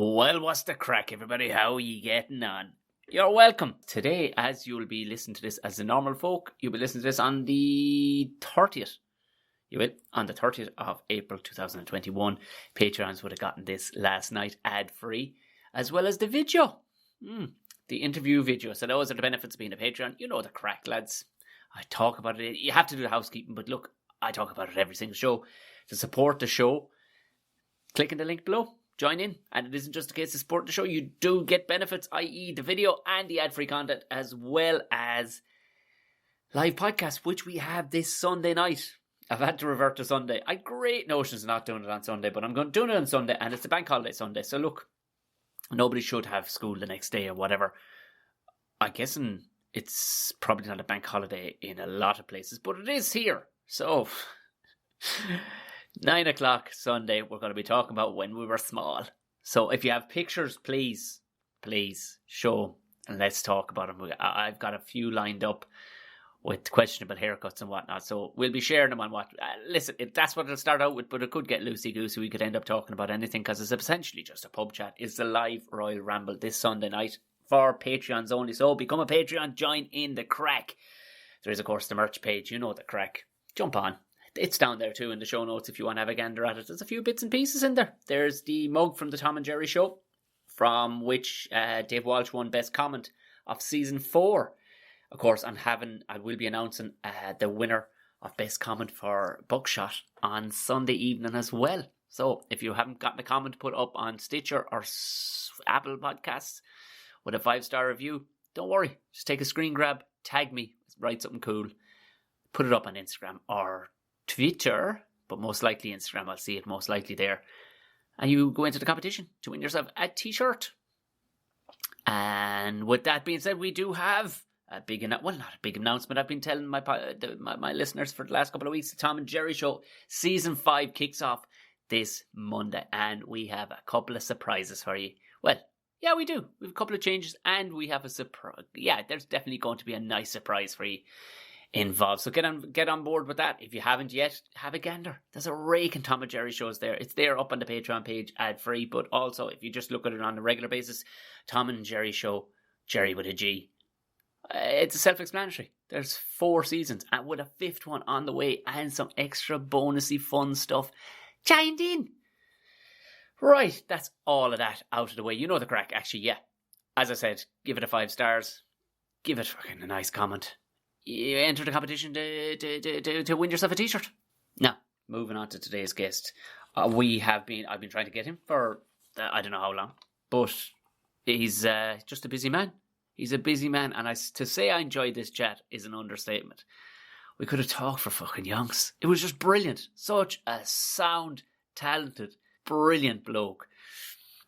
Well, what's the crack, everybody? How are you getting on? You're welcome. Today, as you'll be listening to this as the normal folk, you'll be listening to this on the 30th. You will, on the 30th of April 2021. Patreons would have gotten this last night ad-free, as well as the video. The interview video. So those are the benefits of being a Patreon. You know the crack, lads. I talk about it. You have to do the housekeeping, but look, I talk about it every single show. To support the show, click in the link below. Join in, and it isn't just a case of supporting the show. You do get benefits, i.e. the video and the ad-free content, as well as live podcasts, which we have this Sunday night. I've had to revert to Sunday. I had great notions of not doing it on Sunday, but I'm going to do it on Sunday, and it's a bank holiday Sunday. So look, nobody should have school the next day or whatever. I'm guessing it's probably not a bank holiday in a lot of places, but it is here. So 9 o'clock Sunday, we're going to be talking about when we were small. So if you have pictures, please show and let's talk about them. I've got a few lined up with questionable haircuts and whatnot, so we'll be sharing them on what. Listen, that's what it'll start out with, but it could get loosey-goosey. We could end up talking about anything because it's essentially just a pub chat. It's the live Royal Ramble this Sunday night for Patreons only. So become a Patreon, join in the crack. There is, of course, the merch page. You know the crack. Jump on. It's down there too in the show notes if you want to have a gander at it. There's a few bits and pieces in there. There's the mug from the Tom and Jerry show, from which Dave Walsh won Best Comment of Season 4. Of course, I will be announcing the winner of Best Comment for Buckshot on Sunday evening as well. So if you haven't gotten a comment put up on Stitcher or Apple Podcasts with a 5-star review, don't worry. Just take a screen grab, tag me, write something cool, put it up on Instagram or Twitter, but most likely Instagram. I'll see it most likely there. And you go into the competition to win yourself a t-shirt. And with that being said, we do have a big, not a big announcement. I've been telling my listeners for the last couple of weeks, the Tom and Jerry show Season 5 kicks off this Monday. And we have a couple of surprises for you. Well, yeah, we do. We have a couple of changes and we have a surprise. Yeah, there's definitely going to be a nice surprise for you involved. So get on board with that. If you haven't yet, have a gander. There's a rake in Tom and Jerry shows there. It's there up on the Patreon page, ad free, but also if you just look at it on a regular basis, Tom and Jerry show, Jerry with a G. It's self-explanatory. There's 4 seasons and with a 5th one on the way and some extra bonusy fun stuff joined in. Right, that's all of that out of the way. You know the crack, actually, yeah. As I said, give it a 5 stars. Give it fucking a nice comment. You enter the competition to win yourself a t-shirt. Now, moving on to today's guest. I've been trying to get him for I don't know how long, but he's just a busy man. He's a busy man, and to say I enjoyed this chat is an understatement. We could have talked for fucking yonks. It was just brilliant. Such a sound, talented, brilliant bloke.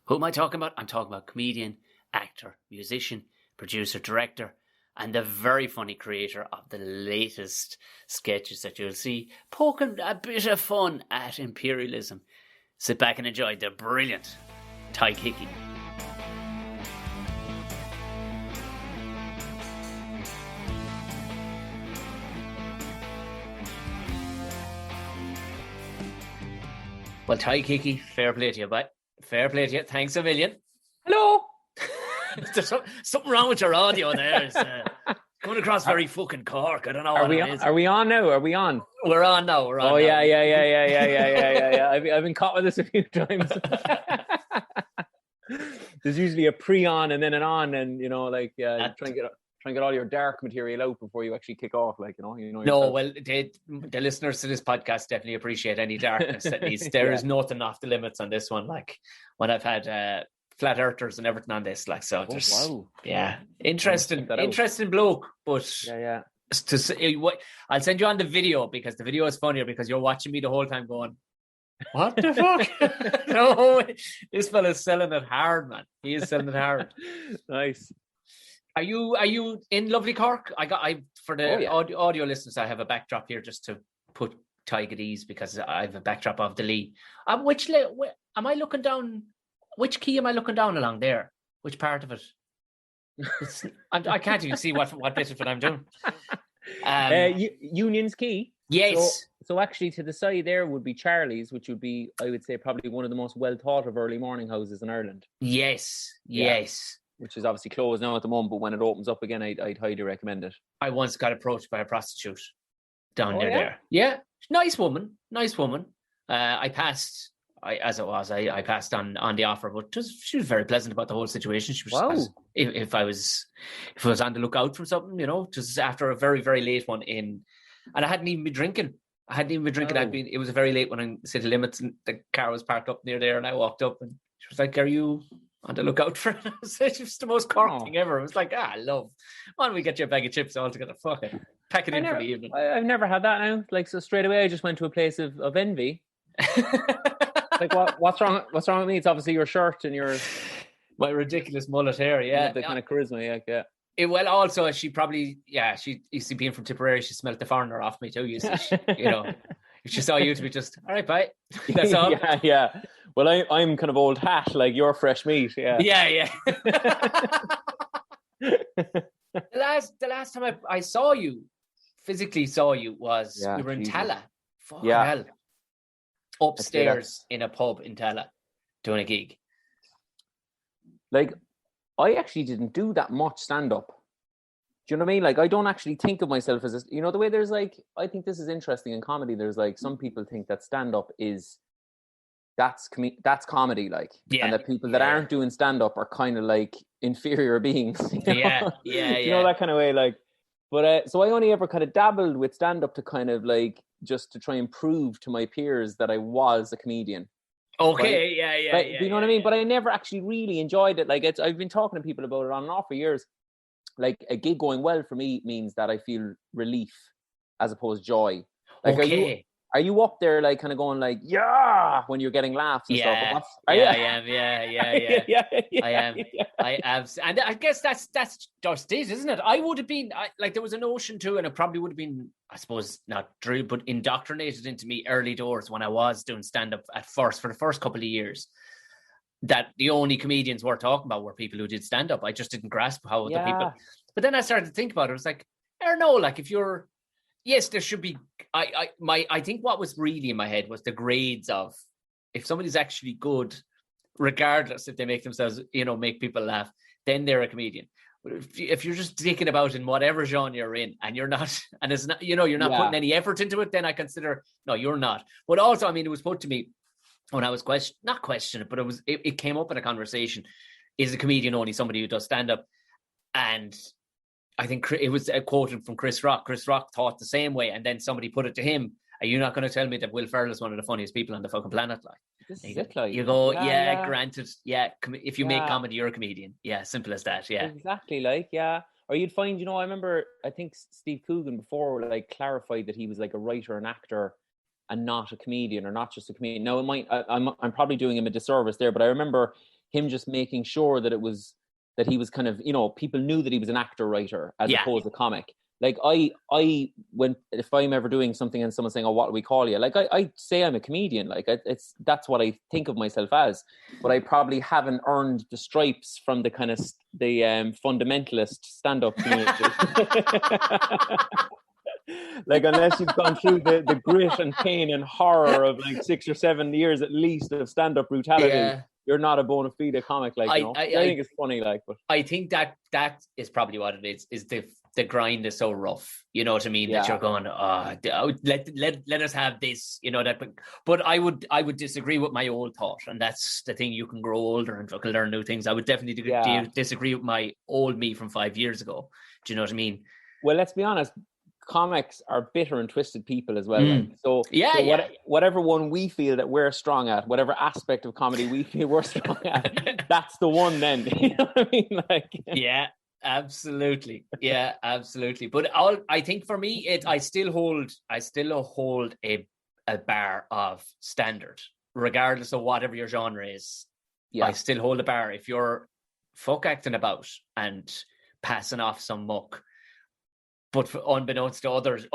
Who am I talking about? I'm talking about comedian, actor, musician, producer, director, and the very funny creator of the latest sketches that you'll see, poking a bit of fun at imperialism. Sit back and enjoy the brilliant Ty Hickey. Well, Ty Hickey, fair play to you, bud. Fair play to you. Thanks a million. Hello. There's something wrong with your audio there. It's coming across very fucking Cork. I don't know. Are we on now? Are we on? We're on now. We're on. Oh now. Yeah. I've been caught with this a few times. There's usually a pre-on and then an on, and try and get all your dark material out before you actually kick off. No, yourself. Well, the listeners to this podcast definitely appreciate any darkness. At least there is nothing off the limits on this one. Like when I've had flat earthers and everything on this, interesting bloke. But to say what, I'll send you on the video because the video is funnier because you're watching me the whole time going, what the fuck? No, this fella's selling it hard, man. He is selling it hard. Nice. Are you in lovely Cork? For the audio listeners, I have a backdrop here just to put Ty at ease because I have a backdrop of the Lee. Am I looking down? Which key am I looking down along there? Which part of it? I can't even see what bit of it I'm doing. Union's Key. Yes. So actually, to the side there would be Charlie's, which would be, I would say, probably one of the most well thought of early morning houses in Ireland. Yes. Which is obviously closed now at the moment, but when it opens up again, I'd highly recommend it. I once got approached by a prostitute down near there. Yeah, nice woman. I passed on the offer, but she was very pleasant about the whole situation. She was if I was on the lookout for something, just after a very, very late one and I hadn't even been drinking. It was a very late one in city limits, and the car was parked up near there, and I walked up, and she was like, "Are you on the lookout for it?" It was the most cork thing ever. It was like, love. Why don't we get you a bag of chips all together? Fuck it. Pack it in for the evening. I've never had that now. Like, so straight away, I just went to a place of envy. Like, what's wrong with me? It's obviously your shirt and my ridiculous mullet hair. Yeah, the kind of charisma. Yeah. Well, also she probably, she used to being from Tipperary. She smelled the foreigner off me too. You see, if she saw you, to be just all right, bye. That's all. Yeah. Well, I'm kind of old hat, like you're fresh meat. Yeah. Yeah. The last time I physically saw you was we were in Tala. Fucking hell. Upstairs in a pub in Tala doing a gig. Like, I actually didn't do that much stand-up. Do you know what I mean? Like, I don't actually think of myself as the way there's like, I think this is interesting in comedy. There's like, some people think that stand-up that's comedy, like, and that people that aren't doing stand-up are kind of like inferior beings. Yeah. You know, that kind of way, like. But so I only ever kind of dabbled with stand-up to kind of like, just to try and prove to my peers that I was a comedian. Okay, right? You know what I mean? But I never actually really enjoyed it. Like, I've been talking to people about it on and off for years. Like, a gig going well for me means that I feel relief as opposed to joy. Like, are you up there like kind of going like, yeah, when you're getting laughs and stuff? I am. I am. I am. And I guess that's just it, isn't it? I would have been like, there was a notion too, and it probably would have been, I suppose, not drilled, but indoctrinated into me early doors when I was doing stand-up for the first couple of years, that the only comedians we're talking about were people who did stand-up. I just didn't grasp how other people. But then I started to think about it. It was like, I don't know, like, if you're, yes, there should be. I think what was really in my head was the grades of, if somebody's actually good, regardless if they make themselves, make people laugh, then they're a comedian. But if you're just dicking about in whatever genre you're in, and you're not, and it's not, you're not putting any effort into it, then I consider, no, you're not. But also, I mean, it was put to me when I was not questioning it, but it came up in a conversation. Is a comedian only somebody who does stand up? And I think it was quoted from Chris Rock. Chris Rock thought the same way, and then somebody put it to him: "Are you not going to tell me that Will Ferrell is one of the funniest people on the fucking planet?" Like, this is it, like, you go, granted, if you make comedy, you're a comedian. Yeah, simple as that. Yeah, exactly. Like, or you'd find, I remember, I think Steve Coogan before like clarified that he was like a writer and actor, and not a comedian, or not just a comedian. Now, I'm probably doing him a disservice there, but I remember him just making sure that he was kind of, people knew that he was an actor writer as opposed to comic. Like, if I'm ever doing something and someone's saying, "Oh, what do we call you?" Like, I say I'm a comedian. Like, that's what I think of myself as. But I probably haven't earned the stripes from the kind of the fundamentalist stand-up community. Like, unless you've gone through the grit and pain and horror of like 6 or 7 years at least of stand-up brutality, you're not a bona fide comic. Like, I think it's funny. Like, but I think that is probably what it is the grind is so rough. You know what I mean? That you're going, let us have this. But I would disagree with my old thought, and that's the thing. You can grow older and fucking learn new things. I would definitely disagree with my old me from 5 years ago. Do you know what I mean? Well, let's be honest. Comics are bitter and twisted people as well. Whatever one we feel that we're strong at, whatever aspect of comedy we feel we're strong at, that's the one. Then, you know what I mean? Like, absolutely, absolutely. But I think for me, I still hold a bar of standard, regardless of whatever your genre is. I still hold a bar. If you're fuck acting about and passing off some muck, but unbeknownst to others,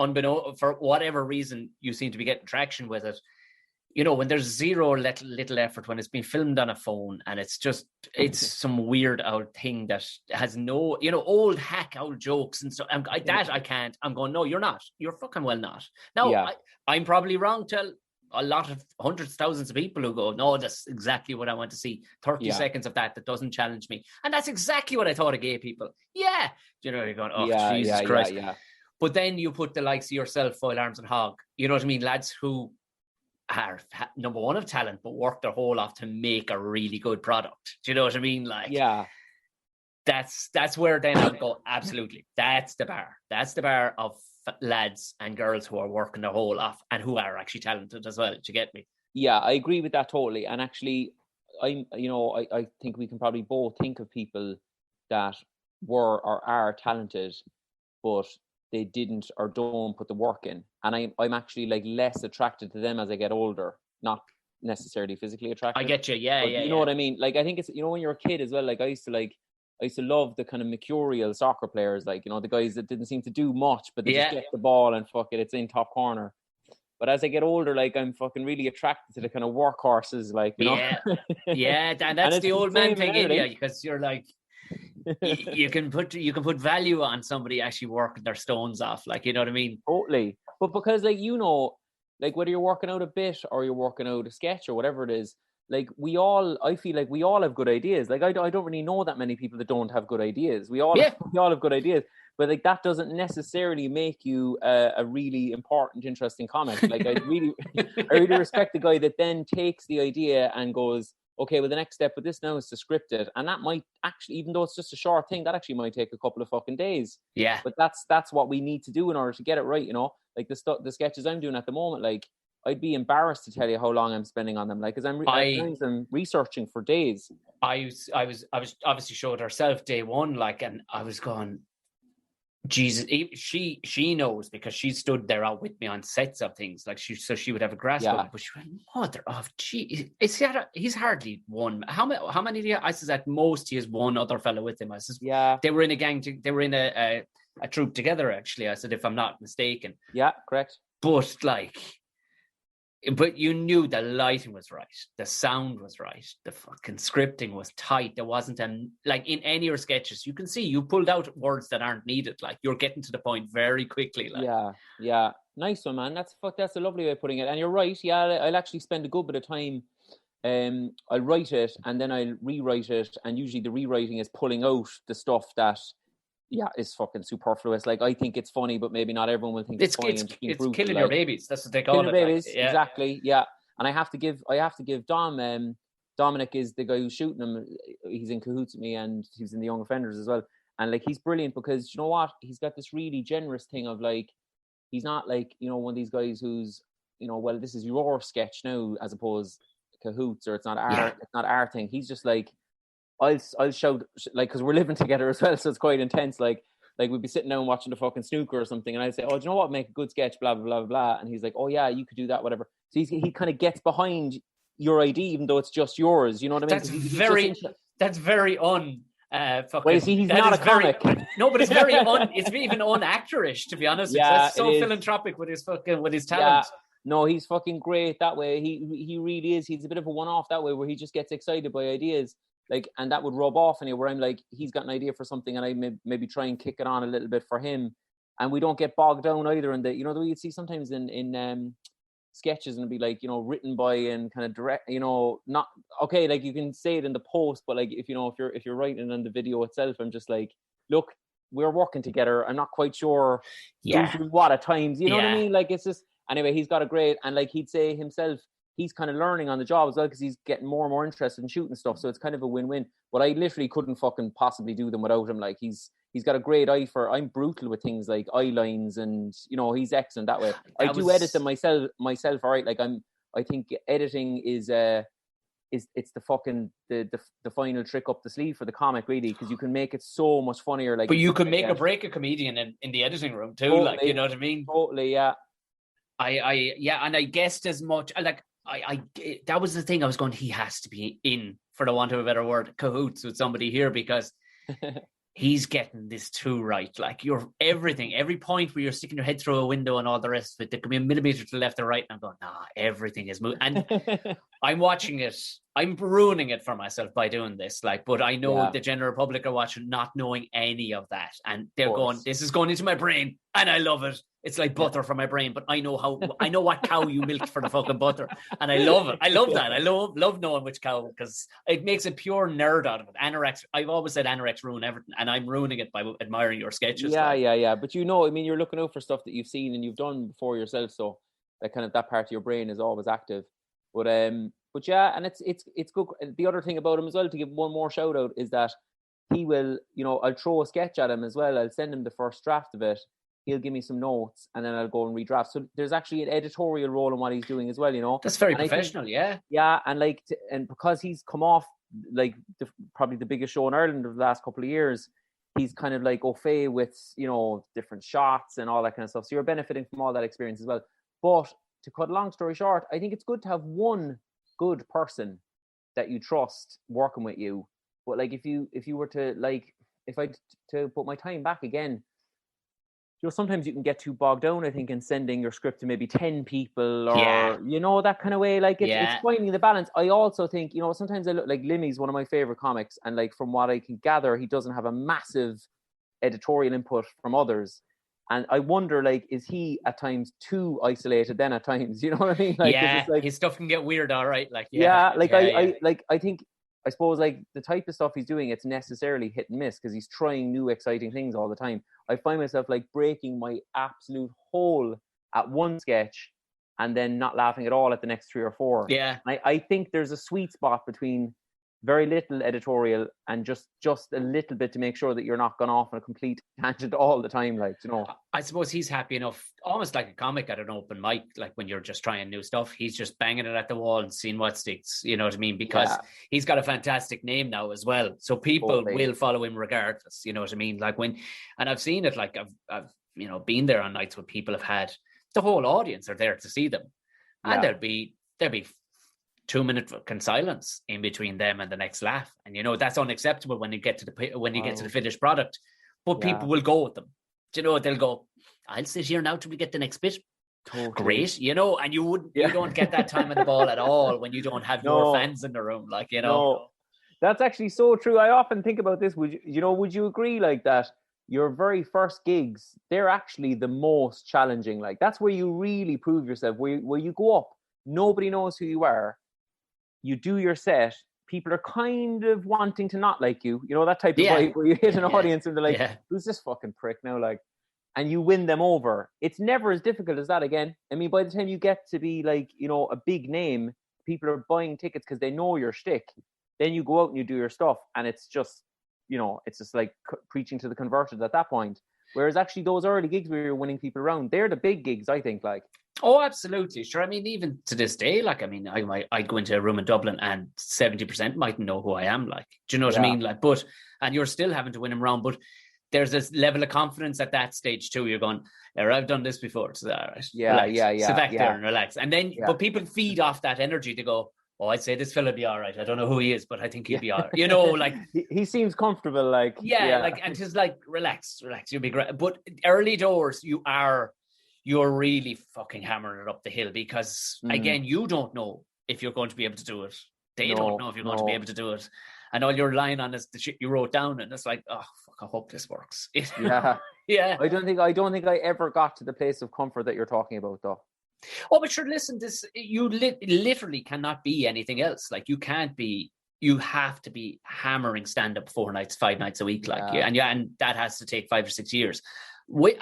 for whatever reason, you seem to be getting traction with it, you know, when there's zero little effort, when it's been filmed on a phone and it's some weird old thing that has no, you know, old hack old jokes and so I can't. I'm going, no, you're not. You're fucking well not. Now, Yeah. I'm probably wrong to a lot of hundreds, thousands of people who go, no, that's exactly what I want to see. 30 seconds of that doesn't challenge me. And that's exactly what I thought of gay people. Yeah. You know, you're going, oh, Jesus Christ. Yeah. But then you put the likes of yourself, Foil Arms and Hog, you know what I mean? Lads who are number one of talent, but work their whole off to make a really good product. Do you know what I mean? Like, yeah, that's where then I'll go, absolutely. That's the bar. That's the bar of lads and girls who are working their whole off and who are actually talented as well. Do you get me? Yeah, I agree with that totally. And actually, I think we can probably both think of people that were or are talented, but they didn't or don't put the work in. And I'm actually like less attracted to them as I get older, not necessarily physically attracted. I get you. Yeah, but yeah. You know what I mean? Like, I think it's, you know, when you're a kid as well, like I used to love the kind of mercurial soccer players, like, you know, the guys that didn't seem to do much, but they just get the ball and fuck it, it's in top corner. But as I get older, like, I'm fucking really attracted to the kind of workhorses, like, you know. Yeah, and that's the old man thing in you, because you're like, you can put value on somebody actually working their stones off, like, you know what I mean? Totally. But because, like, you know, like, whether you're working out a bit or you're working out a sketch or whatever it is, like, I feel like we all have good ideas. Like, I don't really know that many people that don't have good ideas. We all have good ideas. But, like, that doesn't necessarily make you a really important, interesting comic. Like, I really respect the guy that then takes the idea and goes, okay, well, the next step with this now is to script it. And that might actually, even though it's just a short thing, that actually might take a couple of fucking days. Yeah. But that's what we need to do in order to get it right, you know? Like, the sketches I'm doing at the moment, like, I'd be embarrassed to tell you how long I'm spending on them. Like, because I'm researching for days. I was obviously showed herself day one, like, and I was going, Jesus, she knows because she stood there out with me on sets of things, like, she would have a grasp of it. But she went, mother of gee, he's hardly one. How many do you? I says at most he has one other fellow with him. I says, they were in a gang. They were in a troop together, actually. I said, if I'm not mistaken. Yeah, correct. But you knew the lighting was right, the sound was right, the fucking scripting was tight. There wasn't like in any of your sketches, you can see you pulled out words that aren't needed. Like, you're getting to the point very quickly. Like. Yeah, nice one, man. That's a lovely way of putting it. And you're right. Yeah, I'll actually spend a good bit of time. I'll write it and then I'll rewrite it, and usually the rewriting is pulling out the stuff that. Yeah, it's fucking superfluous. Like, I think it's funny, but maybe not everyone will think it's funny. It's killing your babies. That's what they call it. Killing babies, exactly. Yeah, and I have to give Dom. Dominic is the guy who's shooting him. He's in cahoots with me, and he's in the young offenders as well. And like, he's brilliant because, you know what? He's got this really generous thing of, like, he's not like, you know, one of these guys who's, you know, well, this is your sketch now, as opposed to cahoots, or it's not our thing. He's just like, I'll shout, like, because we're living together as well, so it's quite intense. Like we'd be sitting down watching the fucking snooker or something, and I'd say, oh, do you know what, make a good sketch, blah blah blah blah, and he's like, oh yeah, you could do that, whatever. So he kind of gets behind your idea, even though it's just yours. You know what I mean? That's very fucking. Well, see, he's not a comic. No, but it's very it's even unactorish, to be honest. Yeah, it's so philanthropic with his talent. Yeah. No, he's fucking great that way. He really is. He's a bit of a one-off that way, where he just gets excited by ideas. Like, and that would rub off on you, where I'm like, he's got an idea for something, and I maybe try and kick it on a little bit for him, and we don't get bogged down either in the, you know, the way you'd see sometimes in sketches, and it'd be like, you know, written by and kind of direct, you know, not okay, like, you can say it in the post, but like, if you're writing in the video itself, I'm just like, look, we're working together. I'm not quite sure what at times, you know what I mean? Like, it's just, anyway, he's got a great, and like he'd say himself, he's kind of learning on the job as well, because he's getting more and more interested in shooting stuff. So it's kind of a win-win. But I literally couldn't fucking possibly do them without him. Like, he's got a great eye for, I'm brutal with things like eye lines, and, you know, he's excellent that way. I do edit them myself, all right. Like, I think editing is it's the fucking the final trick up the sleeve for the comic, really, because you can make it so much funnier. Like, but you can make or break a comedian in the editing room too. Totally, like, you know what I mean? Totally, yeah. And I guessed as much. Like, that was the thing. I was going, he has to be in, for the want of a better word, cahoots with somebody here, because he's getting this too right. Like every point where you're sticking your head through a window and all the rest of it, there could be a millimeter to the left or right. And I'm going, nah, everything is moving. And I'm watching it. I'm ruining it for myself by doing this. Like, but I know the general public are watching, not knowing any of that, and they're going, "This is going into my brain, and I love it. It's like butter for my brain." But I know what cow you milked for the fucking butter, and I love it. I love that. I love knowing which cow, because it makes a pure nerd out of it. Anorex. I've always said anorex ruin everything, and I'm ruining it by admiring your sketches. Yeah. But I mean, you're looking out for stuff that you've seen and you've done before yourself, so that kind of that part of your brain is always active. But yeah, and it's good. The other thing about him as well, to give one more shout out, is that he will, I'll throw a sketch at him as well. I'll send him the first draft of it. He'll give me some notes, and then I'll go and redraft. So there's actually an editorial role in what he's doing as well. That's very professional, yeah. Yeah, and because he's come off like probably the biggest show in Ireland of the last couple of years, he's kind of like au fait with different shots and all that kind of stuff. So you're benefiting from all that experience as well. But to cut a long story short, I think it's good to have one good person that you trust working with you. But like if you were to if I to put my time back again, sometimes you can get too bogged down, I think, in sending your script to maybe 10 people or that kind of way. Like it's finding the balance. I also think, sometimes I look like Limmy's one of my favorite comics, and like from what I can gather, he doesn't have a massive editorial input from others. And I wonder, like, is he at times too isolated then at times? You know what I mean? Like, his stuff can get weird, all right. Like, I suppose, like, the type of stuff he's doing, it's necessarily hit and miss because he's trying new, exciting things all the time. I find myself, like, breaking my absolute hole at one sketch and then not laughing at all at the next 3 or 4. Yeah. I think there's a sweet spot between very little editorial and just a little bit to make sure that you're not gone off on a complete tangent all the time, like, I suppose he's happy enough, almost like a comic at an open mic, like when you're just trying new stuff, he's just banging it at the wall and seeing what sticks, you know what I mean? Because he's got a fantastic name now as well, so people will follow him regardless, you know what I mean? Like and I've seen it, like I've been there on nights where people have had the whole audience are there to see them, and there'll be 2-minute silence in between them and the next laugh, and that's unacceptable when you get to the finished product. But people will go with them. They'll go, "I'll sit here now till we get the next bit." Totally. Great, and you don't get that time of the ball at all when you don't have your fans in the room, like No. That's actually so true. I often think about this. Would you agree, like, that your very first gigs, they're actually the most challenging? Like, that's where you really prove yourself. Where you go up, nobody knows who you are. You do your set, people are kind of wanting to not like you, that type of vibe where you hit an audience and they're like, who's this fucking prick now, like, and you win them over. It's never as difficult as that again. I mean, by the time you get to be like, a big name, people are buying tickets because they know your shtick. Then you go out and you do your stuff, and it's just, it's just like preaching to the converted at that point. Whereas actually those early gigs where you're winning people around, they're the big gigs, I think, like. Oh, absolutely. Sure. I mean, even to this day, like, I mean, I'd go into a room in Dublin and 70% mightn't know who I am, like, do you know what I mean? Like, and you're still having to win them around, but there's this level of confidence at that stage too. You're going, I've done this before. So, all right, sit back there and relax. And then, but people feed off that energy to go, oh, I'd say this fella be all right. I don't know who he is, but I think he'd be all right. Like he seems comfortable, like. Like, and just like, relax, you'll be great. But early doors, you're really fucking hammering it up the hill because, again, you don't know if you're going to be able to do it. They don't know if you're going to be able to do it. And all you're relying on is the shit you wrote down, and it's like, oh, fuck, I hope this works. Yeah. I don't think I ever got to the place of comfort that you're talking about, though. Oh, but sure, listen, you literally cannot be anything else. Like, you have to be hammering stand-up 4 nights, 5 nights a week, like, and that has to take 5 or 6 years.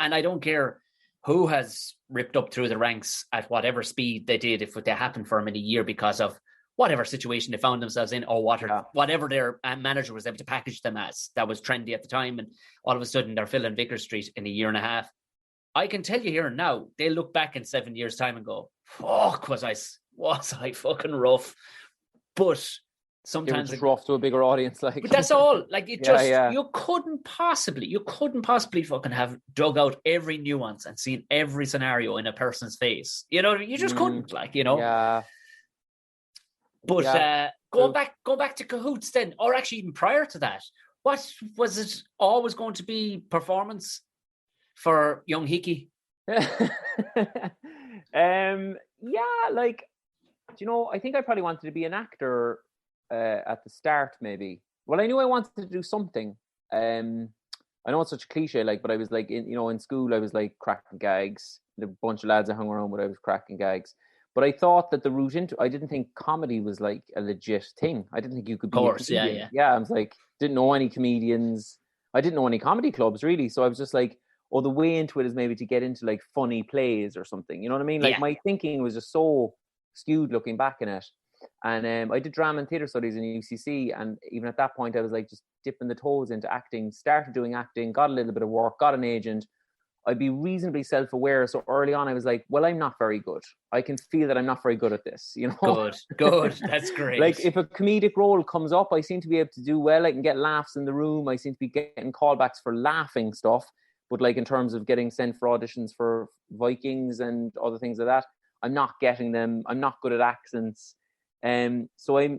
And I don't care who has ripped up through the ranks at whatever speed they did, if they happened for them in a year because of whatever situation they found themselves in, or whatever their manager was able to package them as, that was trendy at the time, and all of a sudden they're filling Vicar Street in a year and a half. I can tell you here and now, they'll look back in 7 years' time and go, fuck, was I fucking rough? But sometimes it's rough to a bigger audience, like. But that's all. Like, it you couldn't possibly fucking have dug out every nuance and seen every scenario in a person's face. You just couldn't, like, Yeah. But going back to Cahoots then, or actually even prior to that, What was it always going to be performance for young Hickey? Yeah, like, I think I probably wanted to be an actor at the start, maybe. Well, I knew I wanted to do something. I know it's such a cliche, like, but I was like, in school, I was like cracking gags. The bunch of lads I hung around with, I was cracking gags. But I thought that the route into, I didn't think comedy was like a legit thing. I didn't think you could be a comedian. Yeah. I was like, didn't know any comedians. I didn't know any comedy clubs really. So I was just like, oh, the way into it is maybe to get into like funny plays or something. You know what I mean? Like my thinking was just so skewed looking back in it. And I did drama and theatre studies in UCC. And even at that point, I was like just dipping the toes into acting, started doing acting, got a little bit of work, got an agent. I'd be reasonably self-aware. So early on, I was like, well, I'm not very good. I can feel that I'm not very good at this, Good. That's great. Like if a comedic role comes up, I seem to be able to do well. I can get laughs in the room. I seem to be getting callbacks for laughing stuff. But like in terms of getting sent for auditions for Vikings and other things like that, I'm not getting them. I'm not good at accents. So I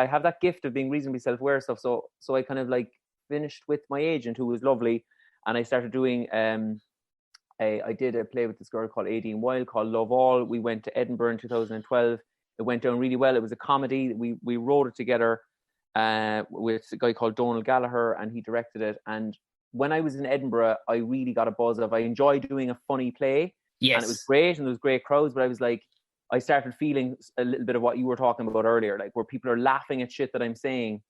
have that gift of being reasonably self-aware stuff. So I kind of like finished with my agent, who was lovely. And I started doing, I did a play with this girl called Aideen Wilde called Love All. We went to Edinburgh in 2012. It went down really well. It was a comedy. We wrote it together with a guy called Donald Gallagher, and he directed it. And when I was in Edinburgh, I really got a buzz of, I enjoyed doing a funny play. Yes. And it was great, and there was great crowds, but I was like, I started feeling a little bit of what you were talking about earlier, like where people are laughing at shit that I'm saying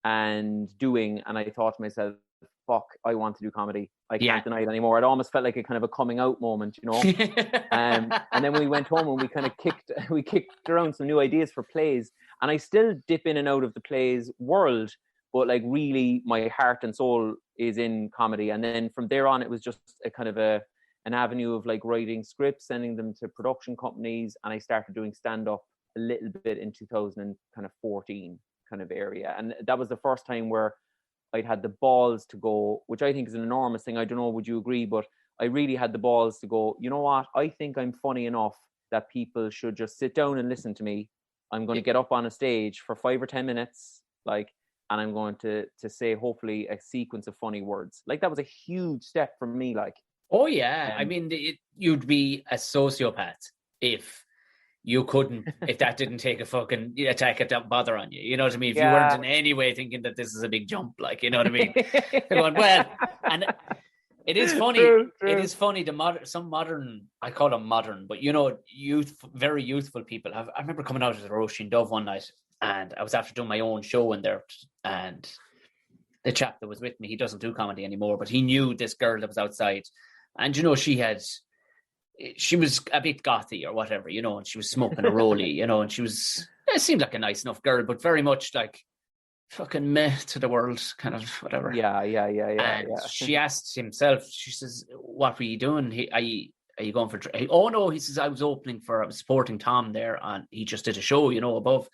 and doing. And I thought to myself, fuck, I want to do comedy. I can't deny it anymore. It almost felt like a kind of a coming out moment, and then we went home and we kind of kicked around some new ideas for plays. And I still dip in and out of the plays world, but like really my heart and soul is in comedy. And then from there on, it was just a kind of an avenue of like writing scripts, sending them to production companies. And I started doing stand-up a little bit in 2014 kind of area. And that was the first time where I'd had the balls to go, which I think is an enormous thing. I don't know, would you agree? But I really had the balls to go, you know what? I think I'm funny enough that people should just sit down and listen to me. I'm going to get up on a stage for 5 or 10 minutes, and I'm going to say, hopefully, a sequence of funny words. Like, that was a huge step for me, like. Oh, yeah. I mean, you'd be a sociopath if you couldn't, if that didn't take a fucking attack at that bother on you. You know what I mean? If you weren't in any way thinking that this is a big jump, like, you know what I mean? Going, well, and it is funny. True. It is funny. Some modern, I call them modern, but very youthful people. I remember coming out of the Roisin Dove one night, and I was after doing my own show in there, and the chap that was with me, he doesn't do comedy anymore, but he knew this girl that was outside, and she was a bit gothy or whatever, and she was smoking a rollie, and it seemed like a nice enough girl, but very much like fucking meh to the world, kind of whatever. Yeah. And she asked himself, she says, what were you doing? Are you going for, oh no, he says, I was supporting Tom there, and he just did a show, above.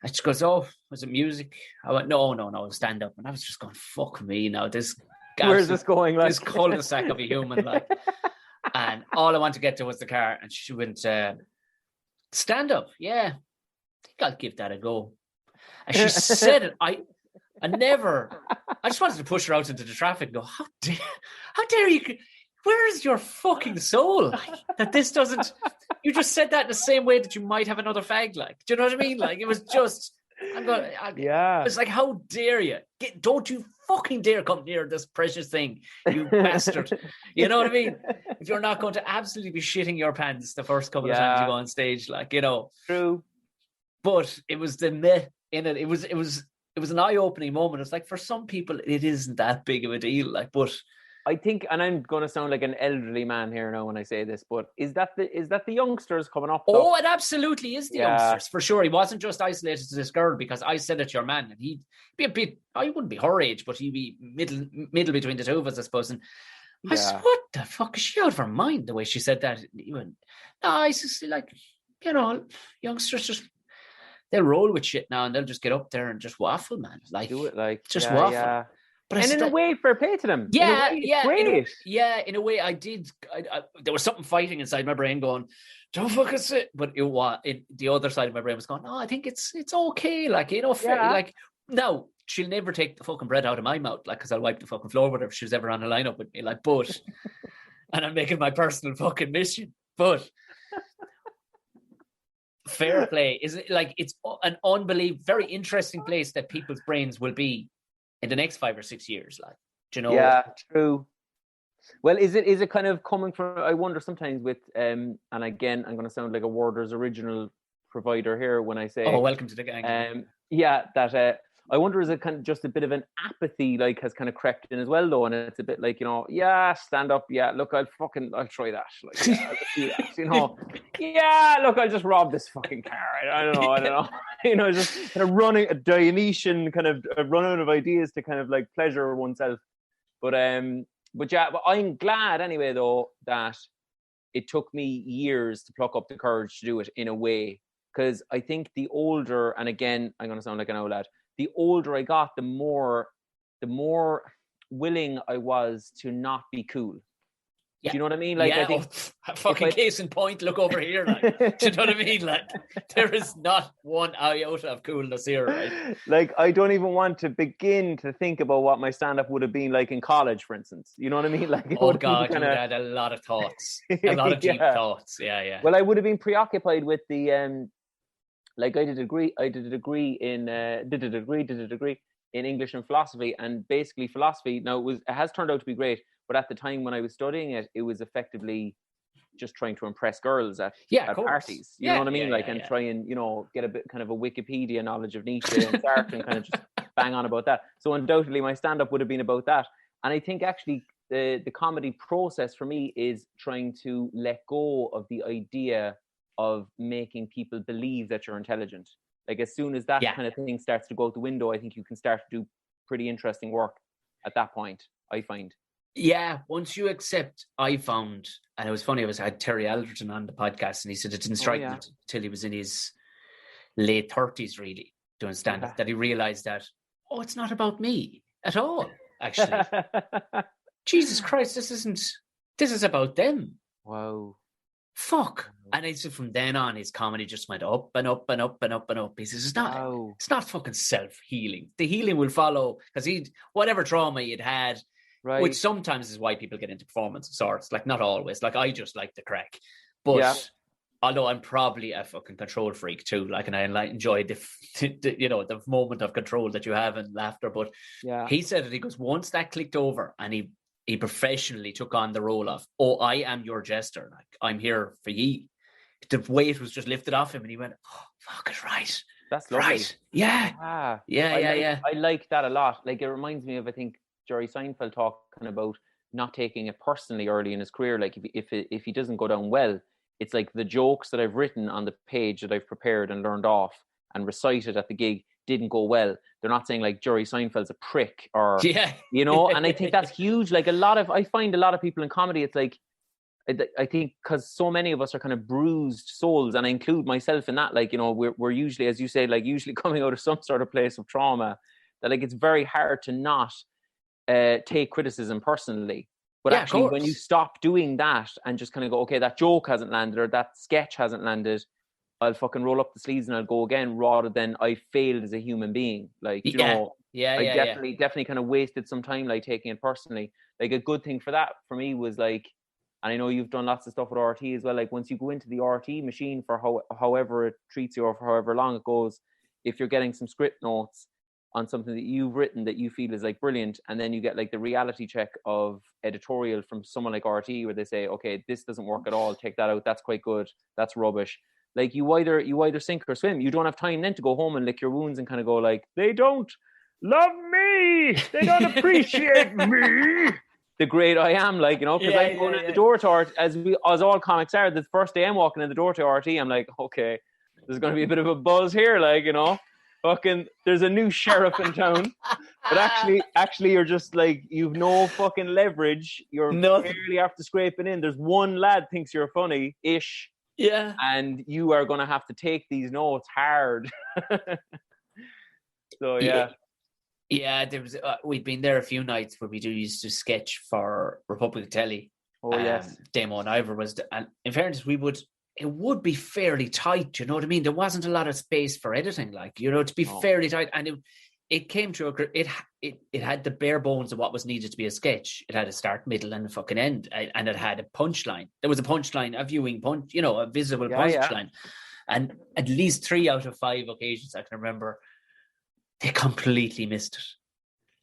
And she goes, oh, was it music? I went, no, it was stand up. And I was just going, fuck me now, this where's this going? This cul-de-sac of a human, like. And all I wanted to get to was the car, and she went, stand up, yeah, I think I'll give that a go. And she said it, I just wanted to push her out into the traffic and go, how dare you, where is your fucking soul? That this doesn't, you just said that in the same way that you might have another fag, like, do you know what I mean? Like, it was just, it's like, how dare you? Don't you fucking dare come near this precious thing, you bastard. You know what I mean? If you're not going to absolutely be shitting your pants the first couple of times you go on stage, like, True. But it was the myth in it. It was an eye-opening moment. It's like, for some people, it isn't that big of a deal, like, but I think, and I'm going to sound like an elderly man here now when I say this, but is that the youngsters coming up? Though? Oh, it absolutely is the youngsters, for sure. He wasn't just isolated to this girl, because I said it to your man, and he'd be a bit, I wouldn't be her age, but he'd be middle between the two of us, I suppose. And I said, what the fuck? Is she out of her mind, the way she said that? He went, no, I just, like, youngsters just, they'll roll with shit now, and they'll just get up there and just waffle, man. Like, do it, like, just waffle. Yeah. But in a way, fair play to them. Yeah, great. In a way, I did. There was something fighting inside my brain going, "Don't fucking sit." But the other side of my brain was going, "No, I think it's okay." Like, like now, she'll never take the fucking bread out of my mouth, like, because I'll wipe the fucking floor with her if she was ever on a lineup with me, like, but, and I'm making my personal fucking mission, but fair play. Is it like, it's an unbelievable, very interesting place that people's brains will be in the next 5 or 6 years, like, do you know? Yeah, true. Well, is it kind of coming from, I wonder sometimes with, and again, I'm going to sound like a Warder's original provider here when I say, oh, welcome to the gang. Yeah, that I wonder, is it kind of just a bit of an apathy, like, has kind of crept in as well, though, and it's a bit like, you know, yeah, stand up, yeah, look, I'll try that, like, yeah, I'll just do that, you know, yeah, look, I'll just rob this fucking car, I don't know, you know, just kind of running a Dionysian kind of run out of ideas to kind of like pleasure oneself, but yeah, but I'm glad anyway, though, that it took me years to pluck up the courage to do it in a way, because I think the older, and again, I'm going to sound like an old lad, the older I got, the more willing I was to not be cool. Yeah. Do you know what I mean? Like, yeah, I think fucking case in point, look over here, like, do you know what I mean? Like, there is not one iota of coolness here, right? Like, I don't even want to begin to think about what my stand-up would have been like in college, for instance. You know what I mean? Like, oh God, you would have had a lot of thoughts, a lot of deep thoughts. Yeah. Well, I would have been preoccupied with the like, I did a degree in English and philosophy, and basically philosophy. Now it has turned out to be great, but at the time when I was studying it, it was effectively just trying to impress girls at parties. You know what I mean? And try and, you know, get a bit kind of a Wikipedia knowledge of Nietzsche and Sartre and kind of just bang on about that. So undoubtedly my stand-up would have been about that. And I think actually the comedy process for me is trying to let go of the idea of making people believe that you're intelligent. Like, as soon as that kind of thing starts to go out the window, I think you can start to do pretty interesting work at that point, I find. Yeah, once you accept, I found, and it was funny, I had Terry Alderton on the podcast, and he said it didn't strike him until he was in his late 30s, really, doing stand-up, that he realised that, it's not about me at all, actually. Jesus Christ, this is about them. Wow. Fuck. And I said from then on, his comedy just went up and up and up and up and up. He says, it's not fucking self-healing. The healing will follow, because whatever trauma he'd had, which sometimes is why people get into performance of sorts, like, not always. Like, I just like the crack. But although I'm probably a fucking control freak too, like, and I enjoy the you know, the moment of control that you have and laughter. But he said that, he goes, once that clicked over, and he professionally took on the role of, I am your jester, like, I'm here for ye. The weight was just lifted off him, and he went, fuck it, right. That's lovely. Right. Yeah. I like that a lot. Like, it reminds me of, I think, Jerry Seinfeld talking about not taking it personally early in his career. Like, if he doesn't go down well, it's like the jokes that I've written on the page that I've prepared and learned off and recited at the gig didn't go well. They're not saying, like, Jerry Seinfeld's a prick, or, you know, and I think that's huge. Like, I find a lot of people in comedy, it's like, I think because so many of us are kind of bruised souls, and I include myself in that, like, you know, we're usually, as you say, like, usually coming out of some sort of place of trauma, that, like, it's very hard to not take criticism personally. But actually, when you stop doing that and just kind of go, okay, that joke hasn't landed, or that sketch hasn't landed, I'll fucking roll up the sleeves and I'll go again, rather than I failed as a human being. Like, you know, I definitely kind of wasted some time, like, taking it personally. Like, a good thing for that for me was, like, and I know you've done lots of stuff with RT as well, like, once you go into the RT machine for however it treats you, or for however long it goes, if you're getting some script notes on something that you've written that you feel is, like, brilliant, and then you get, like, the reality check of editorial from someone like RT, where they say, okay, this doesn't work at all, take that out, that's quite good, that's rubbish. Like, you either sink or swim. You don't have time then to go home and lick your wounds and kind of go, like, they don't love me, they don't appreciate me, the great I am, like, you know, because I'm going in the door to RT, as all comics are. The first day I'm walking in the door to RT, I'm like, okay, there's going to be a bit of a buzz here, like, you know, fucking, there's a new sheriff in town. But actually, you're just like, you've no fucking leverage. You're barely after scraping in. There's one lad thinks you're funny-ish. Yeah. And you are going to have to take these notes hard. So, Yeah, there was. We'd been there a few nights where we used to sketch for Republic of Telly. Oh, yes. Damo and Ivor and in fairness, it would be fairly tight, you know what I mean? There wasn't a lot of space for editing, like, you know, to be fairly tight. And it came to it had the bare bones of what was needed to be a sketch. It had a start, middle, and a fucking end, and it had a punchline. There was a punchline, a viewing punch, a visible punchline. And at least 3 out of 5 occasions I can remember, they completely missed it.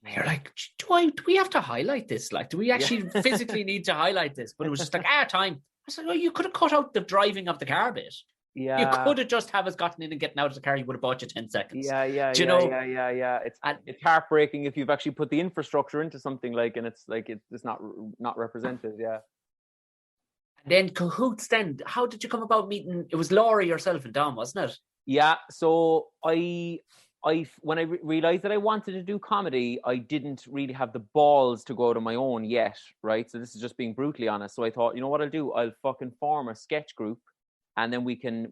And you're like, do we have to highlight this? Like, do we actually physically need to highlight this? But it was just like, time. I was like, oh, you could have cut out the driving of the car bit. Yeah. You could have just have us gotten in and getting out of the car. You would have bought you 10 seconds. Yeah. It's heartbreaking if you've actually put the infrastructure into something and it's like it's not represented. Yeah. And then Cahoots. Then how did you come about meeting? It was Laura, yourself, and Dom, wasn't it? Yeah. So when I realized that I wanted to do comedy, I didn't really have the balls to go out on my own yet, right? So this is just being brutally honest. So I thought, you know what I'll do? I'll fucking form a sketch group, and then we can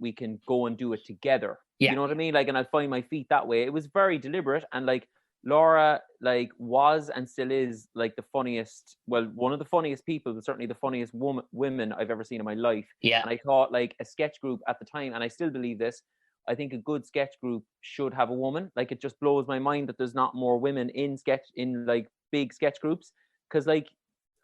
go and do it together. Yeah. You know what I mean? And I'll find my feet that way. It was very deliberate, and Laura was and still is the funniest, one of the funniest people, but certainly the funniest women I've ever seen in my life. Yeah. And I thought a sketch group at the time, and I still believe this, I think a good sketch group should have a woman. It just blows my mind that there's not more women in big sketch groups, because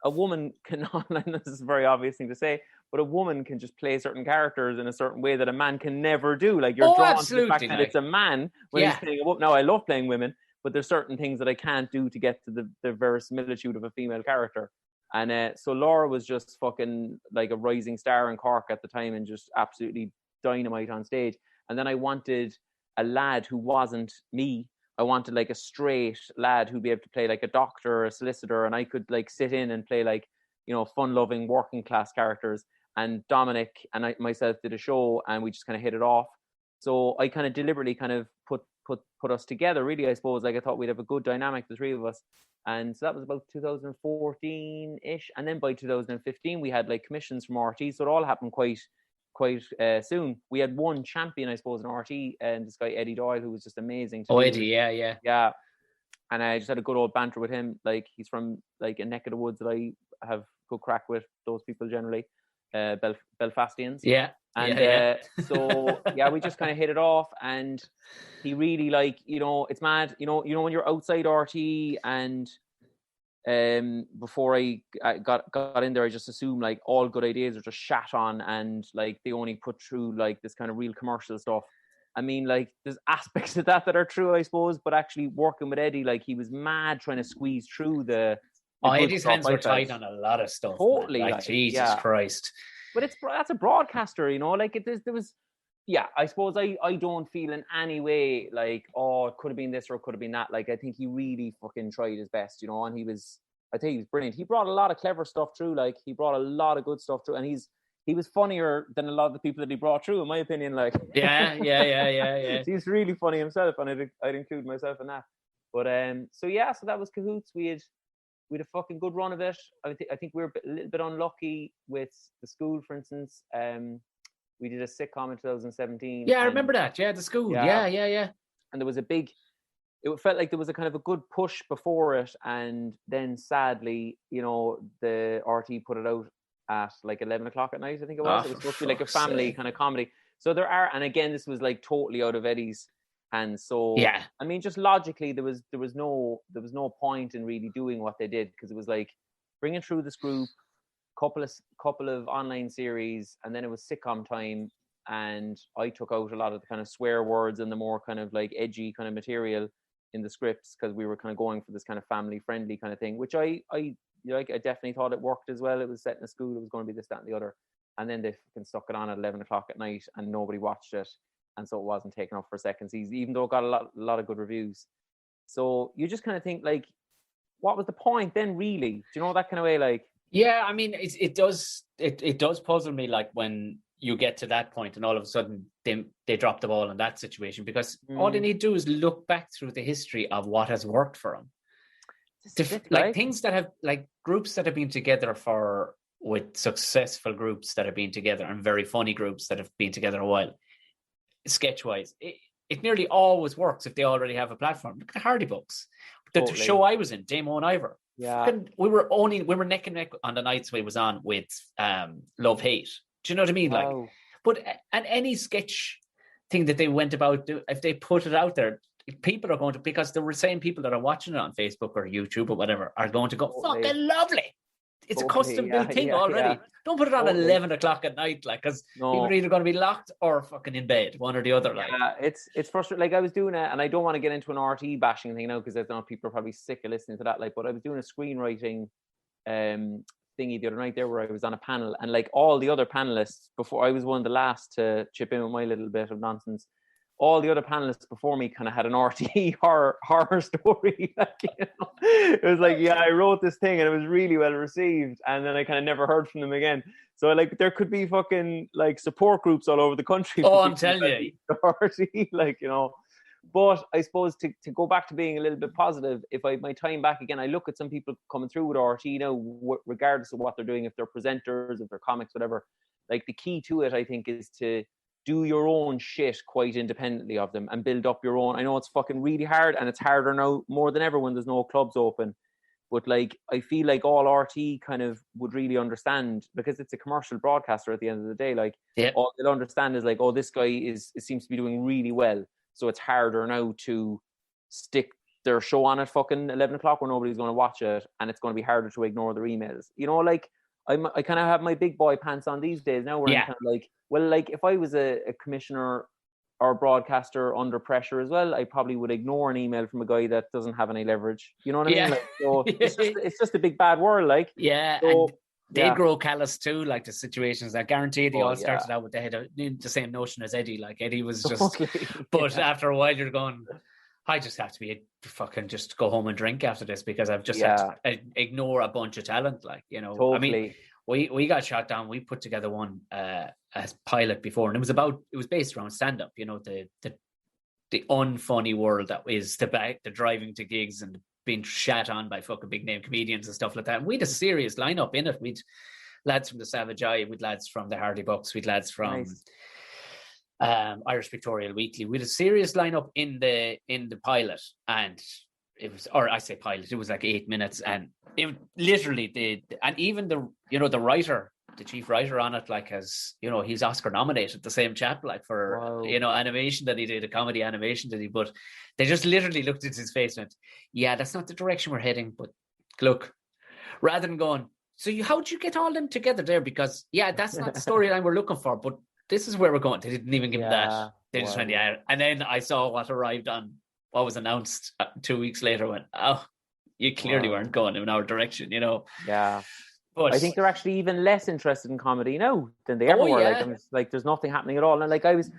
a woman cannot, and this is a very obvious thing to say, but a woman can just play certain characters in a certain way that a man can never do. You're drawn to the fact that it's a man when he's playing a woman. Now, I love playing women, but there's certain things that I can't do to get to the verisimilitude of a female character. And so Laura was just fucking a rising star in Cork at the time, and just absolutely dynamite on stage. And then I wanted a lad who wasn't me. I wanted a straight lad who'd be able to play a doctor or a solicitor, and I could sit in and play fun-loving working class characters. And Dominic and I myself did a show, and we just kind of hit it off. So I kind of deliberately kind of put us together, really, I suppose. I thought we'd have a good dynamic, the three of us. And so that was about 2014-ish. And then by 2015, we had commissions from RT. So it all happened quite soon. We had one champion, I suppose, in RT, and this guy Eddie Doyle, who was just amazing. Eddie, yeah. And I just had a good old banter with him. He's from a neck of the woods that I have good crack with. Those people generally, Belfastians. Yeah. And so we just kind of hit it off, and he really it's mad. When you're outside RT, and before I got in there, I just assumed all good ideas are just shat on, and they only put through this kind of real commercial stuff. I mean, there's aspects of that are true, I suppose, but actually working with Eddie, he was mad trying to squeeze through the Eddie's hands were tight on a lot of stuff. Totally, Jesus Christ. But that's a broadcaster, there was. Yeah, I suppose I don't feel in any way it could have been this or it could have been that. I think he really fucking tried his best, and I think he was brilliant. He brought a lot of clever stuff through, he brought a lot of good stuff through, and he was funnier than a lot of the people that he brought through, in my opinion. Yeah. He's really funny himself, and I'd include myself in that. But so that was Cahoots. We had a fucking good run of it. I think we were a little bit unlucky with the school, for instance. We did a sitcom in 2017. Yeah, I remember that. Yeah, the school. Yeah. And there was it felt like there was a kind of a good push before it. And then sadly, the RT put it out at 11 o'clock at night, I think it was. It was supposed to be a family kind of comedy. So there are, and again, this was totally out of Eddie's hands. So, yeah. I mean, just logically, there was no point in really doing what they did, because it was bringing through this group, couple of online series, and then it was sitcom time, and I took out a lot of the kind of swear words and the more kind of edgy kind of material in the scripts, because we were kind of going for this kind of family friendly kind of thing, which I definitely thought it worked as well. It was set in a school, it was going to be this, that, and the other, and then they fucking stuck it on at 11 o'clock at night, and nobody watched it, and so it wasn't taken up for second season, even though it got a lot of good reviews. So you just kind of think what was the point then, really? Do you know, that kind of way? Yeah, I mean, it does puzzle me, when you get to that point and all of a sudden they drop the ball in that situation, because all they need to do is look back through the history of what has worked for them. Things that have, groups that have been together with successful groups that have been together, and very funny groups that have been together a while, sketch-wise, it nearly always works if they already have a platform. Look at the Hardy Books. The show I was in, Damo and Ivor. Yeah, we were neck and neck on the nights we was on with Love Hate. Do you know what I mean? Wow. But and any sketch thing that they went about, if they put it out there, people are going to, because the same people that are watching it on Facebook or YouTube or whatever are going to go, fucking lovely. It's a custom-built thing already. Yeah. Don't put it on 11 o'clock at night, like, because people are either going to be locked or fucking in bed, one or the other. Like, it's frustrating. Like, I was doing it, and I don't want to get into an RT bashing thing now, because I know people are probably sick of listening to that. Like, but I was doing a screenwriting thingy the other night there, where I was on a panel, and like all the other panelists before, I was one of the last to chip in with my little bit of nonsense. All the other panelists before me kind of had an RTE horror story. Like, you know? It was like, I wrote this thing and it was really well received, and then I kind of never heard from them again. So like, there could be fucking like support groups all over the country. Oh, I'm telling you, RTE, like, you know. But I suppose to go back to being a little bit positive, if I have my time back again, I look at some people coming through with RTE now, regardless of what they're doing, if they're presenters, if they're comics, whatever. Like, the key to it, I think, is to do your own shit quite independently of them and build up your own. I know it's fucking really hard, and it's harder now more than ever when there's no clubs open. But like, I feel like all RT kind of would really understand, because it's a commercial broadcaster at the end of the day. Like, all they'll understand is like, oh, this guy seems to be doing really well. So it's harder now to stick their show on at fucking 11 o'clock where nobody's going to watch it, and it's going to be harder to ignore their emails. You know, like, I kind of have my big boy pants on these days now, where I'm kind of like, well, like, if I was a commissioner or a broadcaster under pressure as well, I probably would ignore an email from a guy that doesn't have any leverage. You know what I mean? Like, so it's just a big bad world. Like, and they grow callous too. Like, the situations that guaranteed they all started out with the same notion as Eddie. Like, Eddie was just, but after a while you're going, I just have to be fucking just go home and drink after this, because I've just had to ignore a bunch of talent. Like, you know, I mean, we got shot down. We put together one as pilot before, and it was based around stand-up, you know, the unfunny world that is the driving to gigs and being shat on by fucking big name comedians and stuff like that. And we had a serious lineup in it. We'd lads from the Savage Eye, we'd lads from the Hardy Bucks, we'd lads from Irish Pictorial Weekly. We had a serious lineup in the pilot, and it was, or I say pilot, it was like 8 minutes, and it literally and even the writer, the chief writer on it, like, as you know, he's Oscar nominated, the same chap, like, for you know, animation that he did, a comedy animation that he, but they just literally looked at his face and went, yeah, that's not the direction we're heading, but look, rather than going, so how'd you get all them together there, because that's not the storyline we're looking for, but this is where we're going. They didn't even give him that. They just went, and then I saw what arrived on what was announced 2 weeks later, went, oh, you clearly weren't going in our direction, you know. But I think they're actually even less interested in comedy now than they ever were. Like, there's nothing happening at all. And like, I was,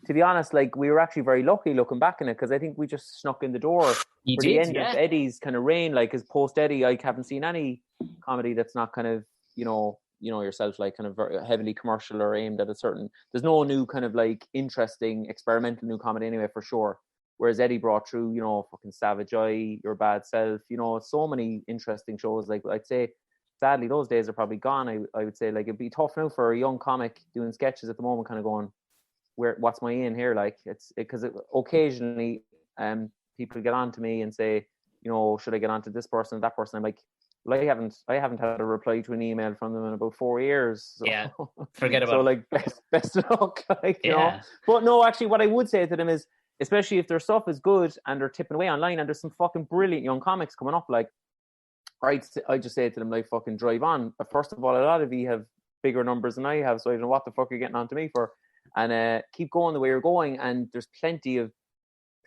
to be honest, like, we were actually very lucky looking back in it, because I think we just snuck in the door the end of Eddie's kind of reign. Like, as post Eddie, I haven't seen any comedy that's not kind of, you know yourself, like, kind of very heavily commercial or aimed at a certain. There's no new kind of like interesting experimental new comedy anyway, for sure. Whereas Eddie brought through, you know, fucking Savage Eye, Your Bad Self, you know, so many interesting shows. Like, I'd say, sadly, those days are probably gone. I would say, like, it'd be tough now for a young comic doing sketches at the moment, kind of going, what's my in here? Like, because occasionally people get on to me and say, you know, should I get on to this person or that person? I'm like, well, I haven't had a reply to an email from them in about 4 years. So. Forget about it. So, like, best of luck, like, you know. But no, actually, what I would say to them is, especially if their stuff is good and they're tipping away online, and there's some fucking brilliant young comics coming up, like, I just say to them, like, fucking drive on. First of all, a lot of you have bigger numbers than I have, so I don't know what the fuck you're getting on to me for. And keep going the way you're going, and there's plenty of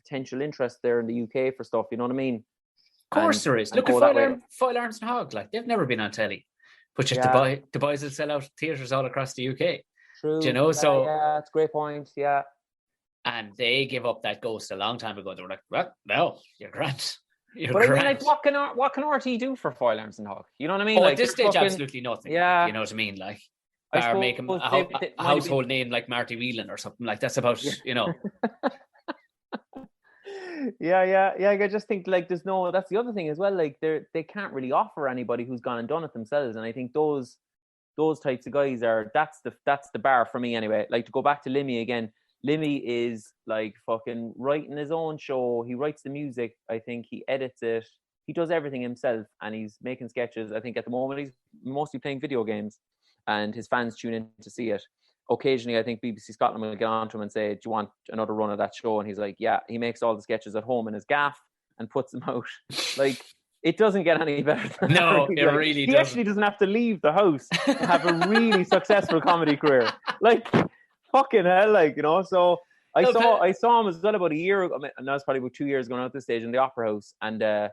potential interest there in the UK for stuff, you know what I mean? Of course there is. Look at Foil Arms and Hog, like, they've never been on telly, but just the boys will sell out theatres all across the UK. True. Do you know? That's a great point. Yeah. And they gave up that ghost a long time ago. They were like, well, no, you're grand. But I mean, like, what can RT do for Foil Arms and Hog? You know what I mean? Oh, like, at this stage, absolutely nothing. Yeah. You know what I mean? Like, or make him a household name like Marty Whelan or something like that's about, you know. Yeah. I just think, like, that's the other thing as well. Like, they can't really offer anybody who's gone and done it themselves. And I think those types of guys that's the bar for me anyway. Like, to go back to Limmy again. Limmy is like fucking writing his own show. He writes the music. I think he edits it. He does everything himself, and he's making sketches. I think at the moment he's mostly playing video games, and his fans tune in to see it. occasionally I think BBC Scotland will get on to him and say, do you want another run of that show? And he's like, yeah. He makes all the sketches at home in his gaff and puts them out. Like, it doesn't get any better than No, that. it Like, really he doesn't. actually doesn't have to leave the house to have a really successful comedy career. Like, fucking hell, like, you know. So I saw him as well about a year ago, and that was probably about 2 years ago now at this stage, in the Opera House. And there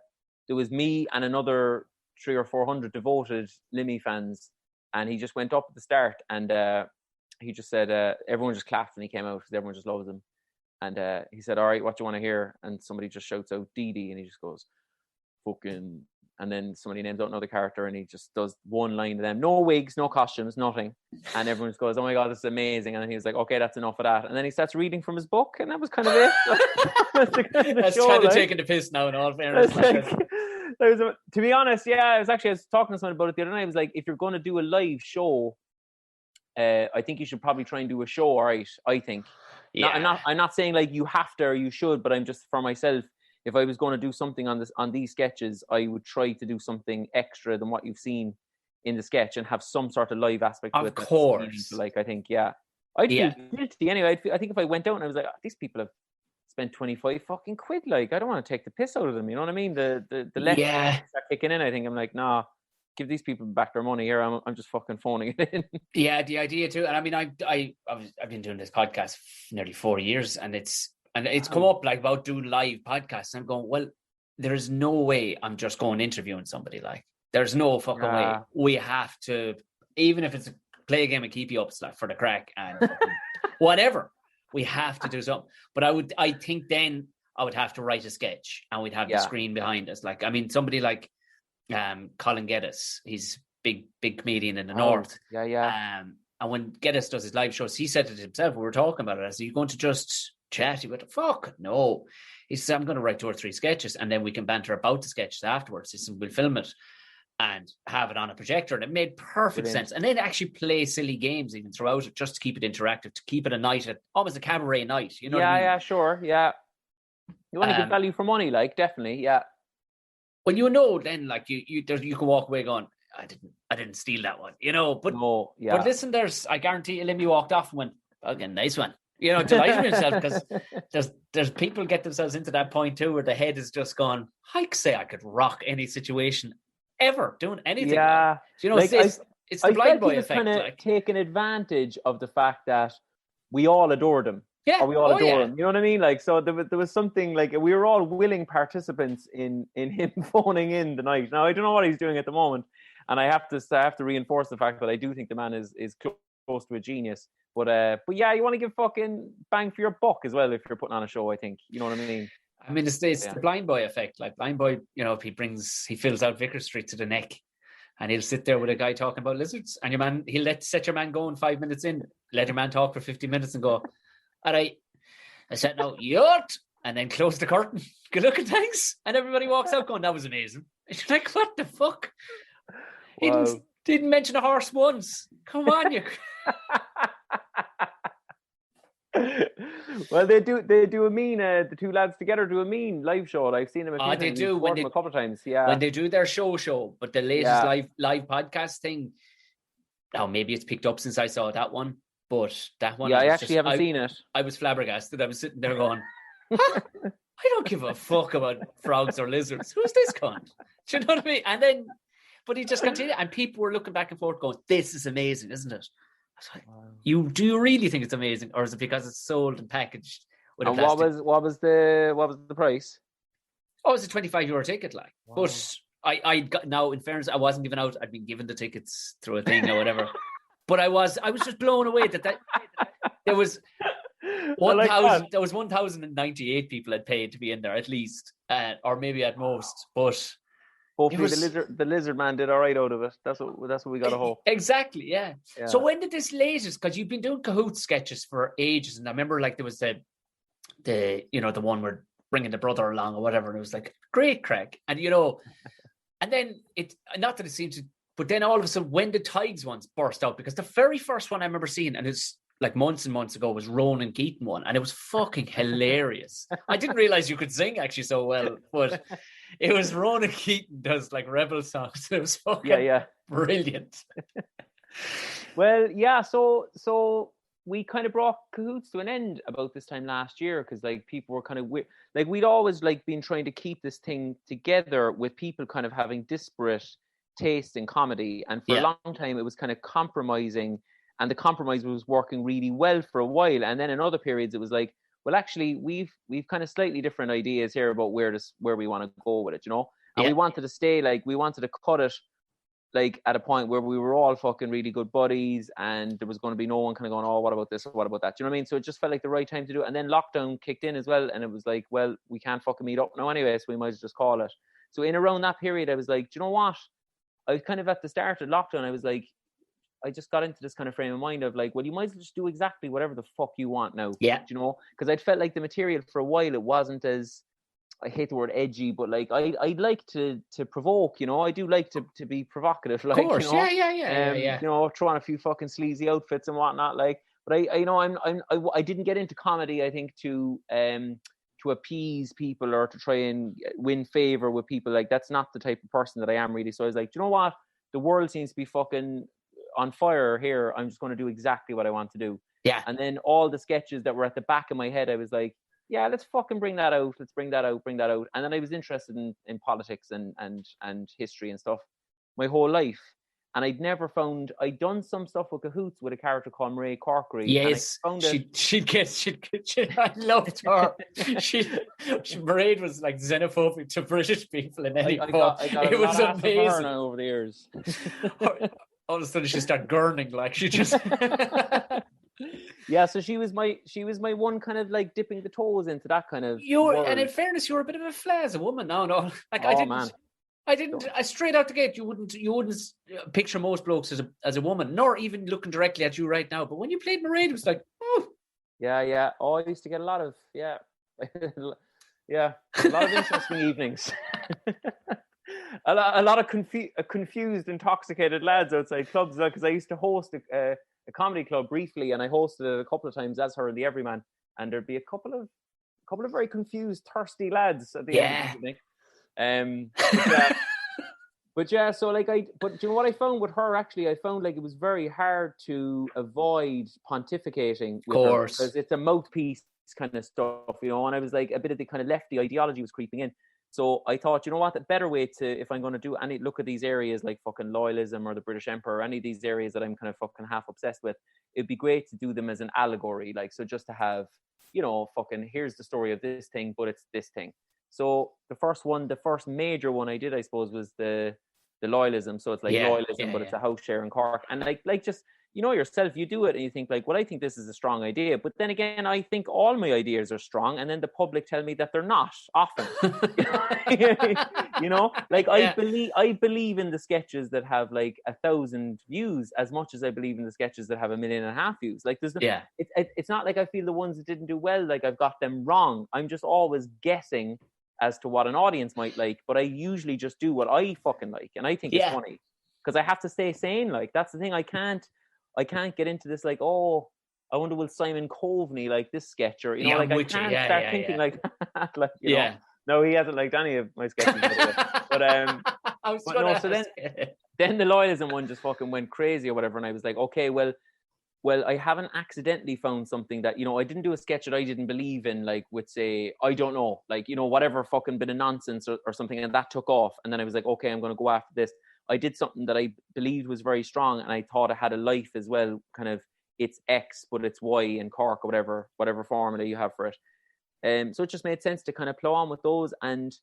was me and another 300 or 400 devoted Limmy fans. And he just went up at the start, and he just said, everyone just clapped when he came out because everyone just loves him. And he said, all right, what do you want to hear? And somebody just shouts out Dee Dee, and he just goes, fucking, and then somebody names out another character, and he just does one line to them, no wigs, no costumes, nothing, and everyone just goes, oh my god, this is amazing. And then he was like, okay, that's enough of that, and then he starts reading from his book, and that was kind of it. That's kind of taking the piss now, in all fairness. To be honest, I was talking to someone about it the other night. I was like, if you're going to do a live show, I think you should probably try and do a show, all right, I think. I'm not saying like you have to or you should, but I'm just, for myself, if I was going to do something on these sketches, I would try to do something extra than what you've seen in the sketch and have some sort of live aspect to it. Of course. Like, I think, I'd feel guilty anyway. I think if I went out and I was like, oh, these people have spent 25 fucking quid, like, I don't want to take the piss out of them, you know what I mean? The left start kicking in, I think I'm like, nah, give these people back their money here. I'm just fucking phoning it in. Yeah, the idea too. And I mean, I've been doing this podcast nearly 4 years, and it's come up like about doing live podcasts. I'm going, well, there's no way I'm just going interviewing somebody. Like, there's no fucking way. We have to, even if it's play a game of keepy ups, like, for the crack and whatever, we have to do something. But I think then I would have to write a sketch, and we'd have the screen behind us. Like, I mean, somebody like Colin Geddes, he's big comedian in the north. And when Geddes does his live shows, he said it himself. We were talking about it. I said, "You're going to just chat?" He went, "Fuck no." He said, "I'm going to write 2 or 3 sketches, and then we can banter about the sketches afterwards. He said, we'll film it and have it on a projector." And it made perfect sense. And then actually play silly games even throughout it, just to keep it interactive, to keep it a night, almost a cabaret night. You know what I mean? Yeah, sure. Yeah. You want to get value for money, like, definitely. Yeah. Well, you know, then, like, you can walk away going, I didn't steal that one, you know. But but listen, I guarantee you, Limmy walked off and went, "Again, nice one," you know, delighted with himself, because there's people get themselves into that point too, where the head is just gone, I could say I could rock any situation ever, doing anything. Yeah, like, you know, like, it's the blind boy effect. Kind of like, taking advantage of the fact that we all adored him. Yeah. Or we all adore him. You know what I mean? Like, so there was something, like, we were all willing participants in him phoning in the night. Now, I don't know what he's doing at the moment, and I have to reinforce the fact that I do think the man is close to a genius. But yeah, you want to give fucking bang for your buck as well if you're putting on a show, I think. You know what I mean? I mean, it's the blind boy effect. Like, blind boy, you know, if he fills out Vicar Street to the neck, and he'll sit there with a guy talking about lizards, and your man, he'll set your man going 5 minutes in, let your man talk for 50 minutes and go, all right, I said, no, yacht, and then close the curtain. Good looking, thanks. And everybody walks out going, that was amazing. And you're like, what the fuck? Wow. He didn't mention a horse once. Come on, you. Well, they do a mean. The two lads together do a mean live show. I've seen them. They do when a couple of times. Yeah, when they do their show. But the latest live podcast thing. Now maybe it's picked up since I saw that one. But that one, I actually haven't seen it. I was flabbergasted. I was sitting there going, huh? I don't give a fuck about frogs or lizards. Who's this cunt? Do you know what I mean? And then, but he just continued, and people were looking back and forth going, this is amazing, isn't it? I was like, wow. Do you really think it's amazing, or is it because it's sold and packaged with a plastic? What was the price? Oh, it was a €25 ticket, like. Wow. But I got, now, in fairness, I wasn't given out. I'd been given the tickets through a thing or whatever. But I was just blown away that there was 1,098 people had paid to be in there, at least, or maybe at most. But hopefully the lizard man did all right out of it. That's what we got to hope. Exactly, yeah. So when did this latest? Because you've been doing Cahoots sketches for ages, and I remember, like, there was the one where bringing the brother along or whatever, and it was like great crack, and you know, and then it, not that it seemed to. But then all of a sudden, when the Tigers ones burst out, because the very first one I remember seeing, and it's like months and months ago, was Ronan Keaton one, and it was fucking hilarious. I didn't realize you could sing actually so well, but it was Ronan Keaton does like rebel songs. It was fucking brilliant. Well, yeah. So we kind of brought Cahoots to an end about this time last year because like people were kind of like we'd always like been trying to keep this thing together with people kind of having disparate tastes in comedy, and for a long time it was kind of compromising, and the compromise was working really well for a while, and then in other periods it was like, well, actually we've kind of slightly different ideas here about where we want to go with it, you know, and we wanted to stay like we wanted to cut it like at a point where we were all fucking really good buddies, and there was going to be no one kind of going, oh, what about this or what about that? Do you know what I mean? So it just felt like the right time to do it. And then lockdown kicked in as well, and it was like, well, we can't fucking meet up now anyway, so we might as well just call it. So in around that period, I was like, do you know what? I was kind of at the start of lockdown, I was like, I just got into this kind of frame of mind of like, well, you might as well just do exactly whatever the fuck you want now. Yeah. Do you know? Because I'd felt like the material for a while, it wasn't as, I hate the word edgy, but like I'd like to provoke, you know. I do like to be provocative, like, of course, you know? yeah. You know, throw on a few fucking sleazy outfits and whatnot, like. But I you know, I didn't get into comedy, I think, to appease people or to try and win favor with people. Like, that's not the type of person that I am really. So I was like, do you know what? The world seems to be fucking on fire here. I'm just going to do exactly what I want to do. Yeah. And then all the sketches that were at the back of my head, I was like, yeah, let's fucking bring that out. Let's bring that out. And then I was interested in politics and history and stuff my whole life. And I'd never found, I'd done some stuff with Cahoots with a character called Mairead Corkery. Yes, she'd get, I loved her. Mairead was like xenophobic to British people in any form. It was amazing. Now over the years. All of a sudden she started gurning, like she just... Yeah, so she was my one kind of like dipping the toes into that kind of world. And in fairness, you were a bit of a flair as a woman. No, like I didn't. Straight out the gate, you wouldn't picture most blokes as a woman, nor even looking directly at you right now. But when you played Mairead, it was like, oh, yeah. Oh, I used to get a lot of a lot of interesting evenings. a lot of confused, intoxicated lads outside clubs, because I used to host a comedy club briefly, and I hosted it a couple of times as her and the Everyman, and there'd be a couple of very confused, thirsty lads at the end of the evening. But yeah, so like but you know what I found with her, actually, I found like it was very hard to avoid pontificating with her, because it's a mouthpiece kind of stuff, you know, and I was like, a bit of the kind of lefty ideology was creeping in. So I thought, you know what, the better way to, if I'm going to do any, look at these areas like fucking loyalism or the British Empire or any of these areas that I'm kind of fucking half obsessed with, it'd be great to do them as an allegory. Like, so just to have, you know, fucking, here's the story of this thing, but it's this thing. So the first major one I did, I suppose, was the loyalism. So it's like loyalism, but it's a house share in Cork. And like just, you know yourself, you do it and you think like, well, I think this is a strong idea. But then again, I think all my ideas are strong. And then the public tell me that they're not often. You know, like I believe in the sketches that have like 1,000 views as much as I believe in the sketches that have 1.5 million views. Like there's it's not like I feel the ones that didn't do well, like I've got them wrong. I'm just always guessing as to what an audience might like, but I usually just do what I fucking like, and I think it's funny because I have to stay sane. Like that's the thing. I can't get into this like, oh, I wonder will Simon Coveney like this sketch, or you know, like I can't start thinking like that. Like you know, no, he hasn't liked any of my sketches. So then the loyalism one just fucking went crazy or whatever, and I was like, okay, well, I haven't accidentally found something that, you know, I didn't do a sketch that I didn't believe in, like with, say, I don't know, like, you know, whatever fucking bit of nonsense or something, and that took off. And then I was like, okay, I'm going to go after this. I did something that I believed was very strong, and I thought it had a life as well, kind of, it's X, but it's Y in Cork, or whatever formula you have for it. So it just made sense to kind of plow on with those. And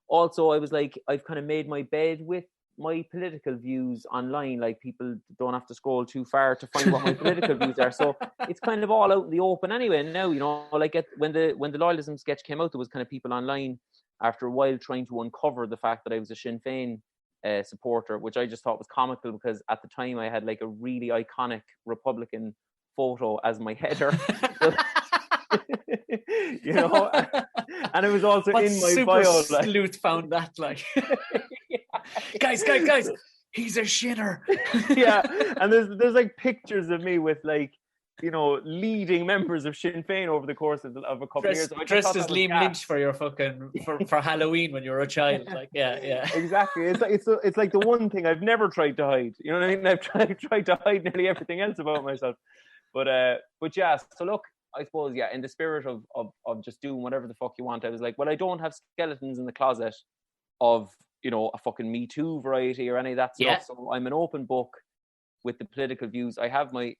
also I was like, I've kind of made my bed with my political views online. Like people don't have to scroll too far to find what my political views are, so it's kind of all out in the open anyway now, you know. Like when the loyalism sketch came out, there was kind of people online after a while trying to uncover the fact that I was a Sinn Féin supporter, which I just thought was comical, because at the time I had like a really iconic Republican photo as my header. You know, and it was also in my bio. Sleuth found that, like, guys, he's a shitter. Yeah, and there's like pictures of me with like, you know, leading members of Sinn Féin over the course of a couple of years. Dressed as Liam Lynch for your fucking for Halloween when you were a child. Like, yeah. Exactly. It's like the one thing I've never tried to hide. You know what I mean? I've tried to hide nearly everything else about myself. But yeah. So look, I suppose in the spirit of just doing whatever the fuck you want, I was like, well, I don't have skeletons in the closet of a fucking Me Too variety or any of that stuff. Yeah. So I'm an open book with the political views. I have my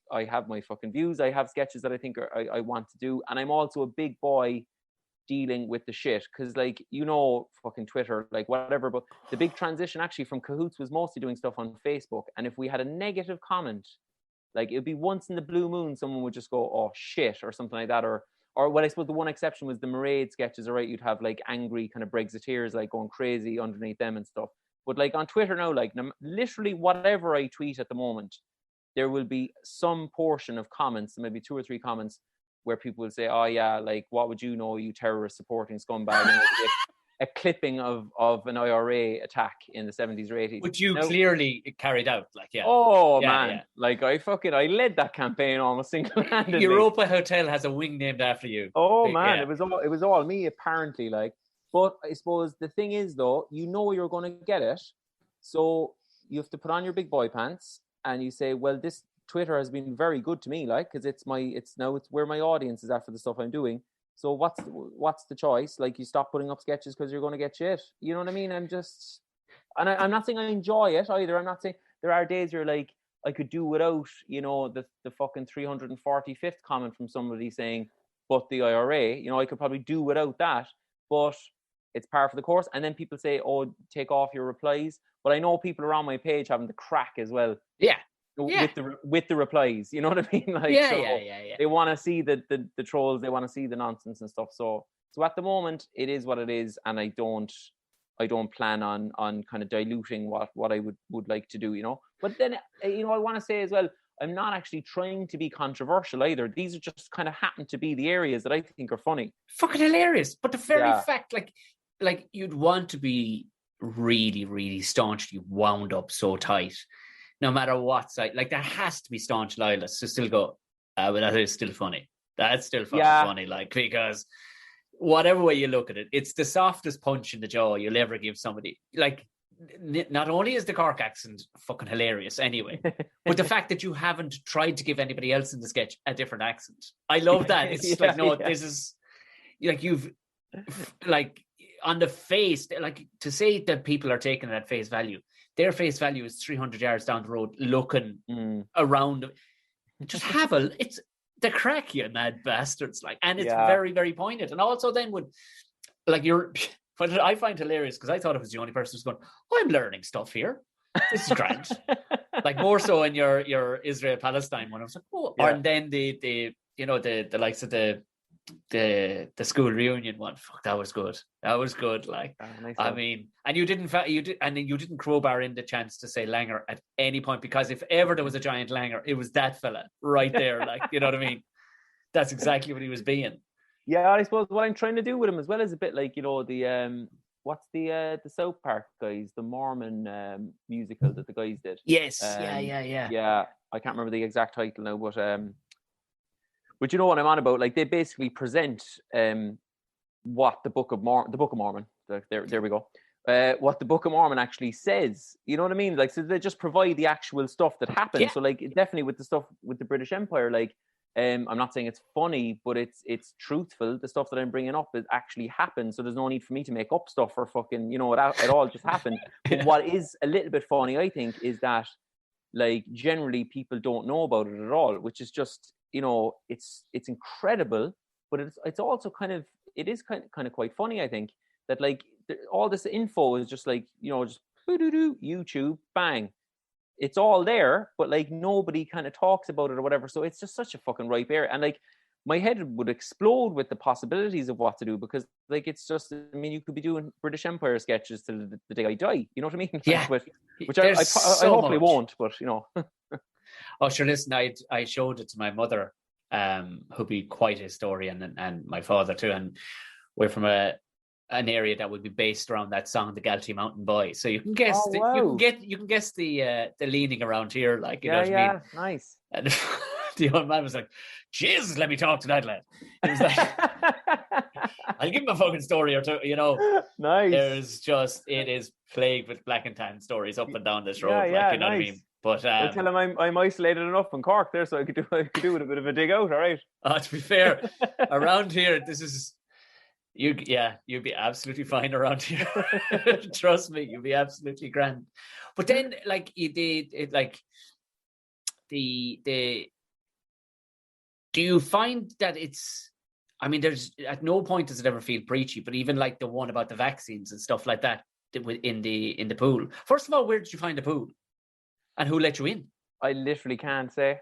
fucking views. I have sketches that I think I want to do, and I'm also a big boy dealing with the shit, because like fucking Twitter, like whatever. But the big transition actually from Cahoots was mostly doing stuff on Facebook, and if we had a negative comment, like it would be once in the blue moon someone would just go, oh shit, or something like that, or what I suppose the one exception was the Mairead sketches. All right, you'd have like angry kind of Brexiteers like going crazy underneath them and stuff. But like on Twitter now, like literally whatever I tweet at the moment, there will be some portion of comments, maybe 2 or 3 comments, where people will say, oh yeah, like what would you know, you terrorist supporting scumbag, and a clipping of an IRA attack in the 70s or 80s. Which you clearly carried out, like, yeah. Oh, man. Yeah. Like, I led that campaign almost single-handedly. Europa Hotel has a wing named after you. Oh, man. Yeah. It was all me, apparently, like. But I suppose the thing is, though, you're going to get it. So you have to put on your big boy pants and you say, well, this Twitter has been very good to me, like, because it's where my audience is at for the stuff I'm doing. So what's the choice? Like, you stop putting up sketches because you're going to get shit. You know what I mean? I'm not saying I enjoy it either. I'm not saying there are days where like I could do without, the fucking 345th comment from somebody saying, but the IRA, I could probably do without that, but it's par for the course. And then people say, oh, take off your replies. But I know people around my page having the crack as well. Yeah. With the replies, you know what I mean? Like, yeah. They want to see the trolls, they want to see the nonsense and stuff. So at the moment, it is what it is, and I don't plan on kind of diluting what I would like to do, But then, I want to say as well, I'm not actually trying to be controversial either. These are just kind of happen to be the areas that I think are funny. Fucking hilarious. But the very fact, like you'd want to be really, really staunchly wound up so tight, no matter what side. Like, there has to be staunch loyalists to still go, well, that is still funny. That's still fucking funny, like, because whatever way you look at it, it's the softest punch in the jaw you'll ever give somebody. Like, not only is the Cork accent fucking hilarious anyway, but the fact that you haven't tried to give anybody else in the sketch a different accent. I love that. It's this is, like, you've, like, on the face, like, to say that people are taking it at face value, their face value is 300 yards down the road looking around. Just it's the crack, you mad bastards. Like, and it's very, very pointed. And also then what I find hilarious, because I thought it was the only person who's going, I'm learning stuff here. This is grand. Like, more so in your Israel-Palestine one. I was like, and then the likes of the school reunion one. Fuck, that was good. Like, nice. I mean, and you didn't crowbar in the chance to say Langer at any point, because if ever there was a giant Langer, it was that fella right there. Like, you know what I mean? That's exactly what he was being. Yeah, I suppose what I'm trying to do with him as well is a bit like, the what's the South Park guys, the Mormon musical that the guys did. Yes, yeah. Yeah, I can't remember the exact title now, but you know what I'm on about. Like, they basically present what the Book of Mormon. There we go. What the Book of Mormon actually says. You know what I mean? Like, so they just provide the actual stuff that happened. Yeah. So like, definitely with the stuff with the British Empire, like, I'm not saying it's funny, but it's truthful. The stuff that I'm bringing up, it actually happened. So there's no need for me to make up stuff or fucking, it all just happened. But what is a little bit funny, I think, is that, like, generally people don't know about it at all, which is just, it's incredible, but it's also kind of quite funny, I think, that, like, all this info is just like, just YouTube, bang. It's all there, but like nobody kind of talks about it or whatever. So it's just such a fucking ripe area. And like, my head would explode with the possibilities of what to do, because like, it's just, I mean, you could be doing British Empire sketches till the day I die. You know what I mean? Yeah. Which I hopefully won't, but Oh, sure. Listen, I showed it to my mother, who'd be quite a historian, and my father too. And we're from an area that would be based around that song, "The Galtee Mountain Boy." So you can guess, you can guess the leaning around here, like, you know what I mean? Nice. And the old man was like, "Jesus, let me talk to that lad." It was like, I'll give him a fucking story or two, Nice. It is plagued with black and tan stories up and down this road, like, you know what I mean? But Well, tell him I'm isolated enough in Cork there, so I could do with a bit of a dig out. All right. To be fair, around here, you'd be absolutely fine around here. Trust me, you'll be absolutely grand. But then, like you did, it like the. Do you find that it's? I mean, there's at no point does it ever feel preachy, but even like the one about the vaccines and stuff like that in the pool. First of all, where did you find the pool, and who let you in? I literally can't say.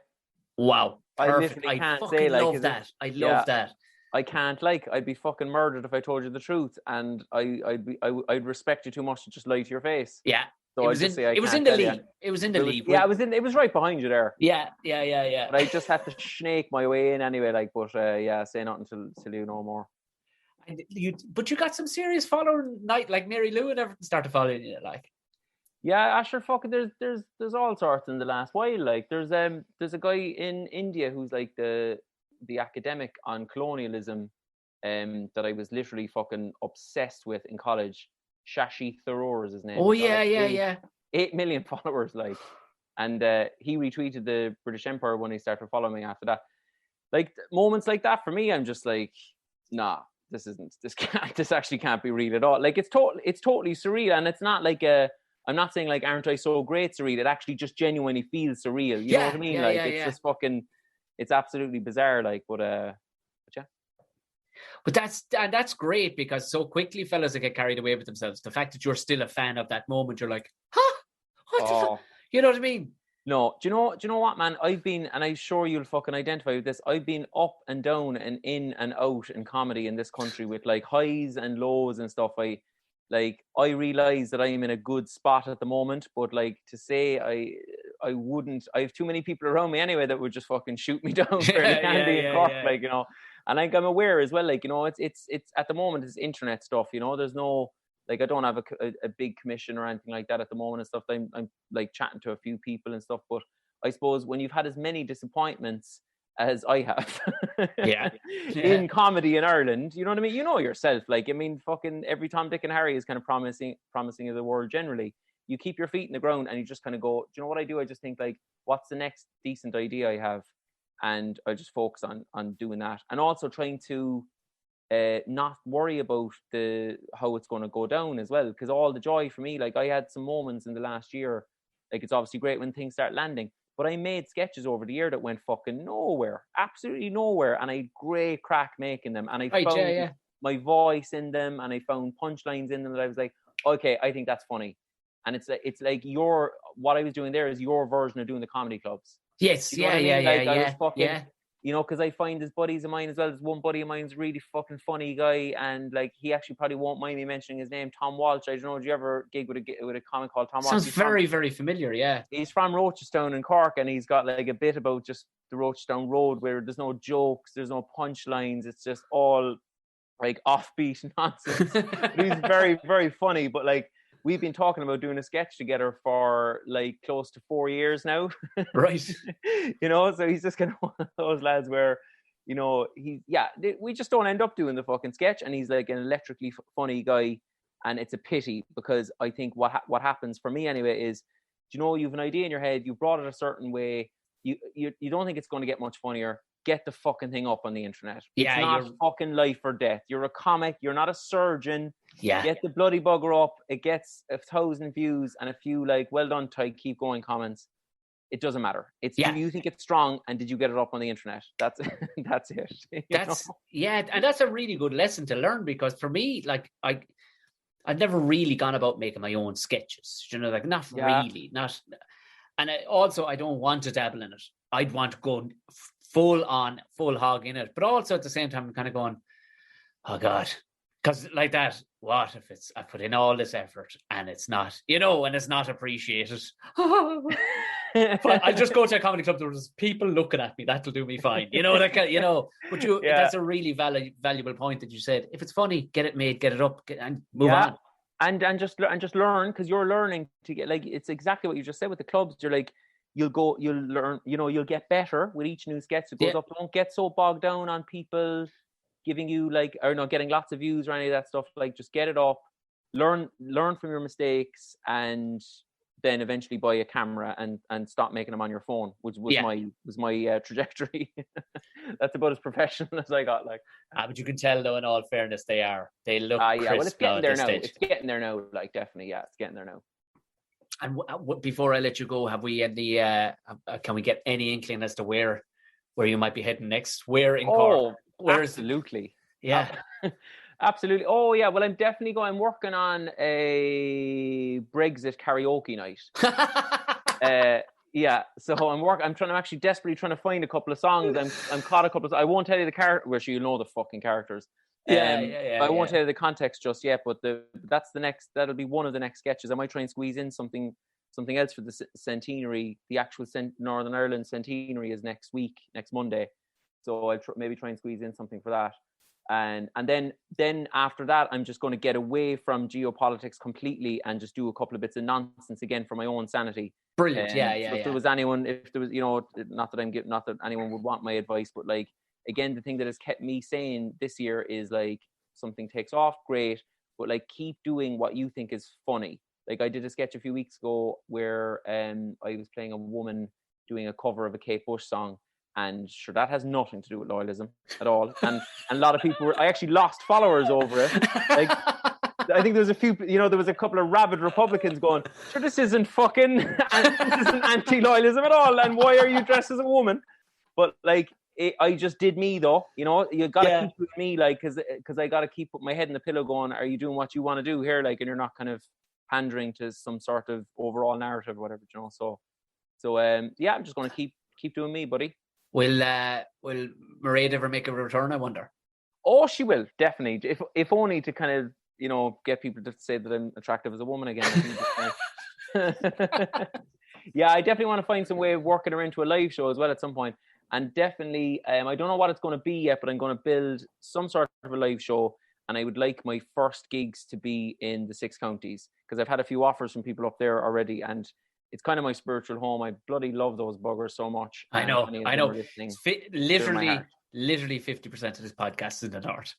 Wow, perfect! I literally can't fucking say. love that. I love that. I can't I'd be fucking murdered if I told you the truth, and I'd respect you too much to just lie to your face. Yeah. So it was in the lead. It was in the lead. Yeah, it was right behind you there. Yeah. But I just had to snake my way in anyway, but say nothing till you know more. But you got some serious following, like Mary Lou and everything started following you, like. Yeah, Asher, fucking there's all sorts in the last while. Like there's a guy in India who's like the academic on colonialism, that I was literally fucking obsessed with in college. Shashi Tharoor is his name. Oh yeah. 8 million followers, like, and he retweeted the British Empire when he started following me after that. Like moments like that for me, I'm just like, nah, this actually can't be real at all. Like it's totally surreal, and it's not like I'm not saying like aren't I so great surreal. It actually just genuinely feels surreal. You know what I mean? Just fucking, it's absolutely bizarre. Like, but yeah. But that's great, because so quickly fellas that get carried away with themselves. The fact that you're still a fan of that moment, you're like, huh? What the fuck? You know what I mean? No, do you know what, man? I've been, and I'm sure you'll fucking identify with this, I've been up and down and in and out in comedy in this country with like highs and lows and stuff. I realize that I'm in a good spot at the moment, but like to say I wouldn't, I have too many people around me anyway that would just fucking shoot me down fairly handy in Cork, like, you know. And like I'm aware as well, like, you know, it's at the moment it's internet stuff, you know. There's no, like, I don't have a big commission or anything like that at the moment and stuff. I'm like chatting to a few people and stuff, but I suppose when you've had as many disappointments as I have in comedy in Ireland, you know what I mean? You know yourself, like, I mean, fucking every Tom, Dick and Harry is kind of promising of the world generally. You keep your feet in the ground and you just kind of go, do you know what I do? I just think like, what's the next decent idea I have? And I just focus on doing that, and also trying to not worry about how it's going to go down as well. Because all the joy for me, like I had some moments in the last year, like it's obviously great when things start landing, but I made sketches over the year that went fucking nowhere, absolutely nowhere, and I had great crack making them, and I found my voice in them, and I found punchlines in them that I was like, okay, I think that's funny. And it's like what I was doing there is your version of doing the comedy clubs. Yes, you know I was fucking, you know, because I find his buddies of mine as well. There's one buddy of mine's really fucking funny guy, and like he actually probably won't mind me mentioning his name, Tom Walsh. I don't know, did you ever gig with a comic called Tom Walsh? Sounds very, very familiar, yeah. He's from Rochestown in Cork, and he's got like a bit about just the Rochestown Road where there's no jokes, there's no punchlines, it's just all like offbeat nonsense. He's very, very funny, but like, we've been talking about doing a sketch together for like close to 4 years now. Right. You know, so he's just kind of one of those lads where, you know, we just don't end up doing the fucking sketch, and he's like an electrically funny guy, and it's a pity, because I think what happens for me anyway is, you know, you've an idea in your head, you brought it a certain way, you don't think it's going to get much funnier. Get the fucking thing up on the internet. Yeah, it's not fucking life or death. You're a comic. You're not a surgeon. Yeah. Get the bloody bugger up. It gets 1,000 views and a few like, well done, Ty, keep going comments. It doesn't matter. It's do you think it's strong, and did you get it up on the internet? That's it. And that's a really good lesson to learn, because for me, like I've never really gone about making my own sketches. You know, like really, not. And I don't want to dabble in it. I'd want to go full hog in it, but also at the same time I'm kind of going, oh god, because like that, what if I put in all this effort and it's not, you know, and it's not appreciated. I'll just go to a comedy club, there's people looking at me, that'll do me fine, you know, that, you know. But that's a really valuable point that you said. If it's funny, get it made, get it up, and move on. And just learn, because you're learning to get, like, it's exactly what you just said with the clubs. You're like, you'll learn, you know, you'll get better with each new sketch that goes up. Don't get so bogged down on people giving you like, or not getting lots of views or any of that stuff. Like, just get it up, learn from your mistakes, and then eventually buy a camera and stop making them on your phone, which was my trajectory. That's about as professional as I got. Like, but you can tell though, in all fairness, they look crisp. Well, it's getting there now. Stage. It's getting there now. Like, definitely, yeah, it's getting there now. And before I let you go, have we any? Can we get any inkling as to where you might be heading next? Where in Cork? Absolutely. Yeah. Absolutely. Oh, yeah. Well, I'm definitely going. I'm working on a Brexit karaoke night. Yeah. So I'm actually desperately trying to find a couple of songs. I'm caught a couple of. I won't tell you the character. Well, you know the fucking characters. I won't tell you the context just yet. But that'll be one of the next sketches. I might try and squeeze in something else for the centenary. The actual Northern Ireland centenary is next Monday. So I'll maybe try and squeeze in something for that. And then after that, I'm just going to get away from geopolitics completely and just do a couple of bits of nonsense again for my own sanity. Brilliant. If there was anyone, not that anyone would want my advice, but like, again, the thing that has kept me sane this year is like, something takes off, great, but like, keep doing what you think is funny. Like, I did a sketch a few weeks ago where I was playing a woman doing a cover of a Kate Bush song. And sure, that has nothing to do with loyalism at all. And a lot of people I actually lost followers over it. Like, I think there was there was a couple of rabid Republicans going, sure, this isn't anti-loyalism at all. And why are you dressed as a woman? But like, I just did me though. You got to keep with me, like, because I got to keep put my head in the pillow going, are you doing what you want to do here? Like, and you're not kind of pandering to some sort of overall narrative or whatever, So I'm just going to keep doing me, buddy. Will Mairead ever make a return, I wonder? Oh, she will, definitely. If only to kind of, get people to say that I'm attractive as a woman again. Yeah, I definitely want to find some way of working her into a live show as well at some point. And definitely, I don't know what it's going to be yet, but I'm going to build some sort of a live show. And I would like my first gigs to be in the 6 counties, because I've had a few offers from people up there already. And it's kind of my spiritual home. I bloody love those buggers so much. I know. Literally 50% of this podcast is in the north.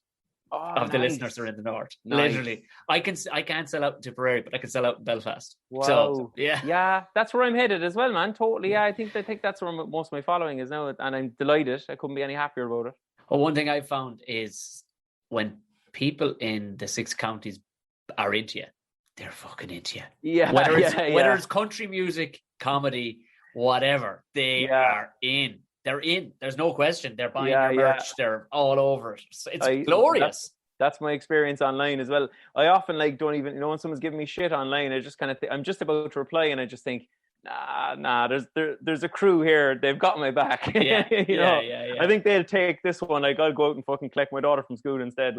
The listeners are in the north. Nice. Literally, I can't sell out in Tipperary, but I can sell out in Belfast. Wow. So yeah, that's where I'm headed as well, man. Totally. Yeah, I think that's where most of my following is now, and I'm delighted. I couldn't be any happier about it. Well, one thing I've found is when people in the 6 counties are into you, they're fucking into you. Yeah. Whether it's country music, comedy, whatever, they are in. They're in. There's no question. They're buying your merch. They're all over it. It's glorious. That's my experience online as well. I often don't even, when someone's giving me shit online, I just kind of I'm just about to reply and I just think, nah, there's a crew here. They've got my back. Yeah. I think they'll take this one. I'll go out and fucking collect my daughter from school instead,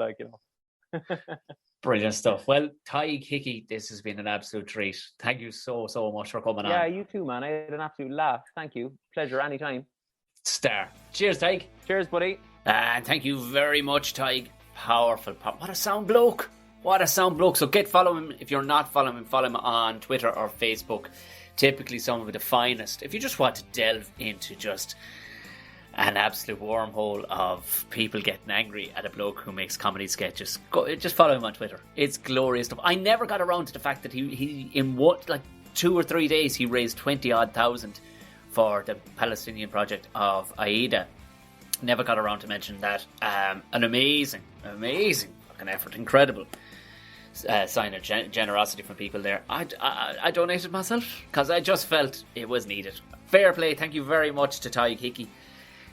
Brilliant stuff. Well, Tadhg Hickey, this has been an absolute treat. Thank you so much for coming on. Yeah, you too, man. I had an absolute laugh. Thank you. Pleasure anytime. Star. Cheers, Tadhg. Cheers, buddy. And thank you very much, Tadhg. Powerful. What a sound bloke. So get follow him. If you're not following him, follow him on Twitter or Facebook. Typically some of the finest. If you just want to delve into just an absolute wormhole of people getting angry at a bloke who makes comedy sketches, just follow him on Twitter. It's glorious stuff. I never got around to the fact that he in 2 or 3 days he raised 20,000 for the Palestinian project of Aida. Never got around to mention that. An amazing fucking effort. Incredible sign of generosity from people there. I donated myself because I just felt it was needed. Fair play. Thank you very much to Tadhg Hickey.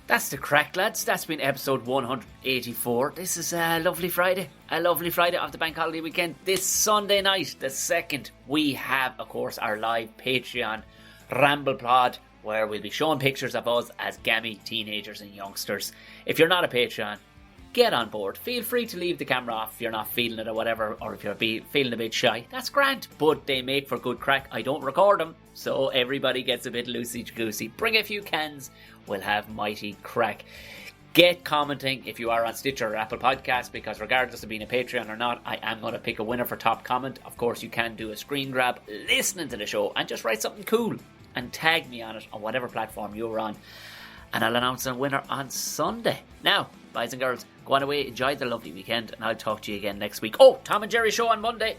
That's the crack, lads. That's been episode 184. This is a lovely Friday of the bank holiday weekend. This Sunday night, the 2nd, we have, of course, our live Patreon Ramble Pod, where we'll be showing pictures of us as gammy teenagers and youngsters. If you're not a Patreon, get on board. Feel free to leave the camera off if you're not feeling it or whatever, or if you're feeling a bit shy. That's grand, but they make for good crack. I don't record them, so everybody gets a bit loosey-goosey. Bring a few cans, we'll have mighty crack. Get commenting if you are on Stitcher or Apple Podcasts, because regardless of being a Patreon or not, I am going to pick a winner for top comment. Of course, you can do a screen grab listening to the show and just write something cool and tag me on it on whatever platform you're on, and I'll announce a winner on Sunday. Now, boys and girls, go on away, enjoy the lovely weekend, and I'll talk to you again next week. Oh, Tom and Jerry show on Monday.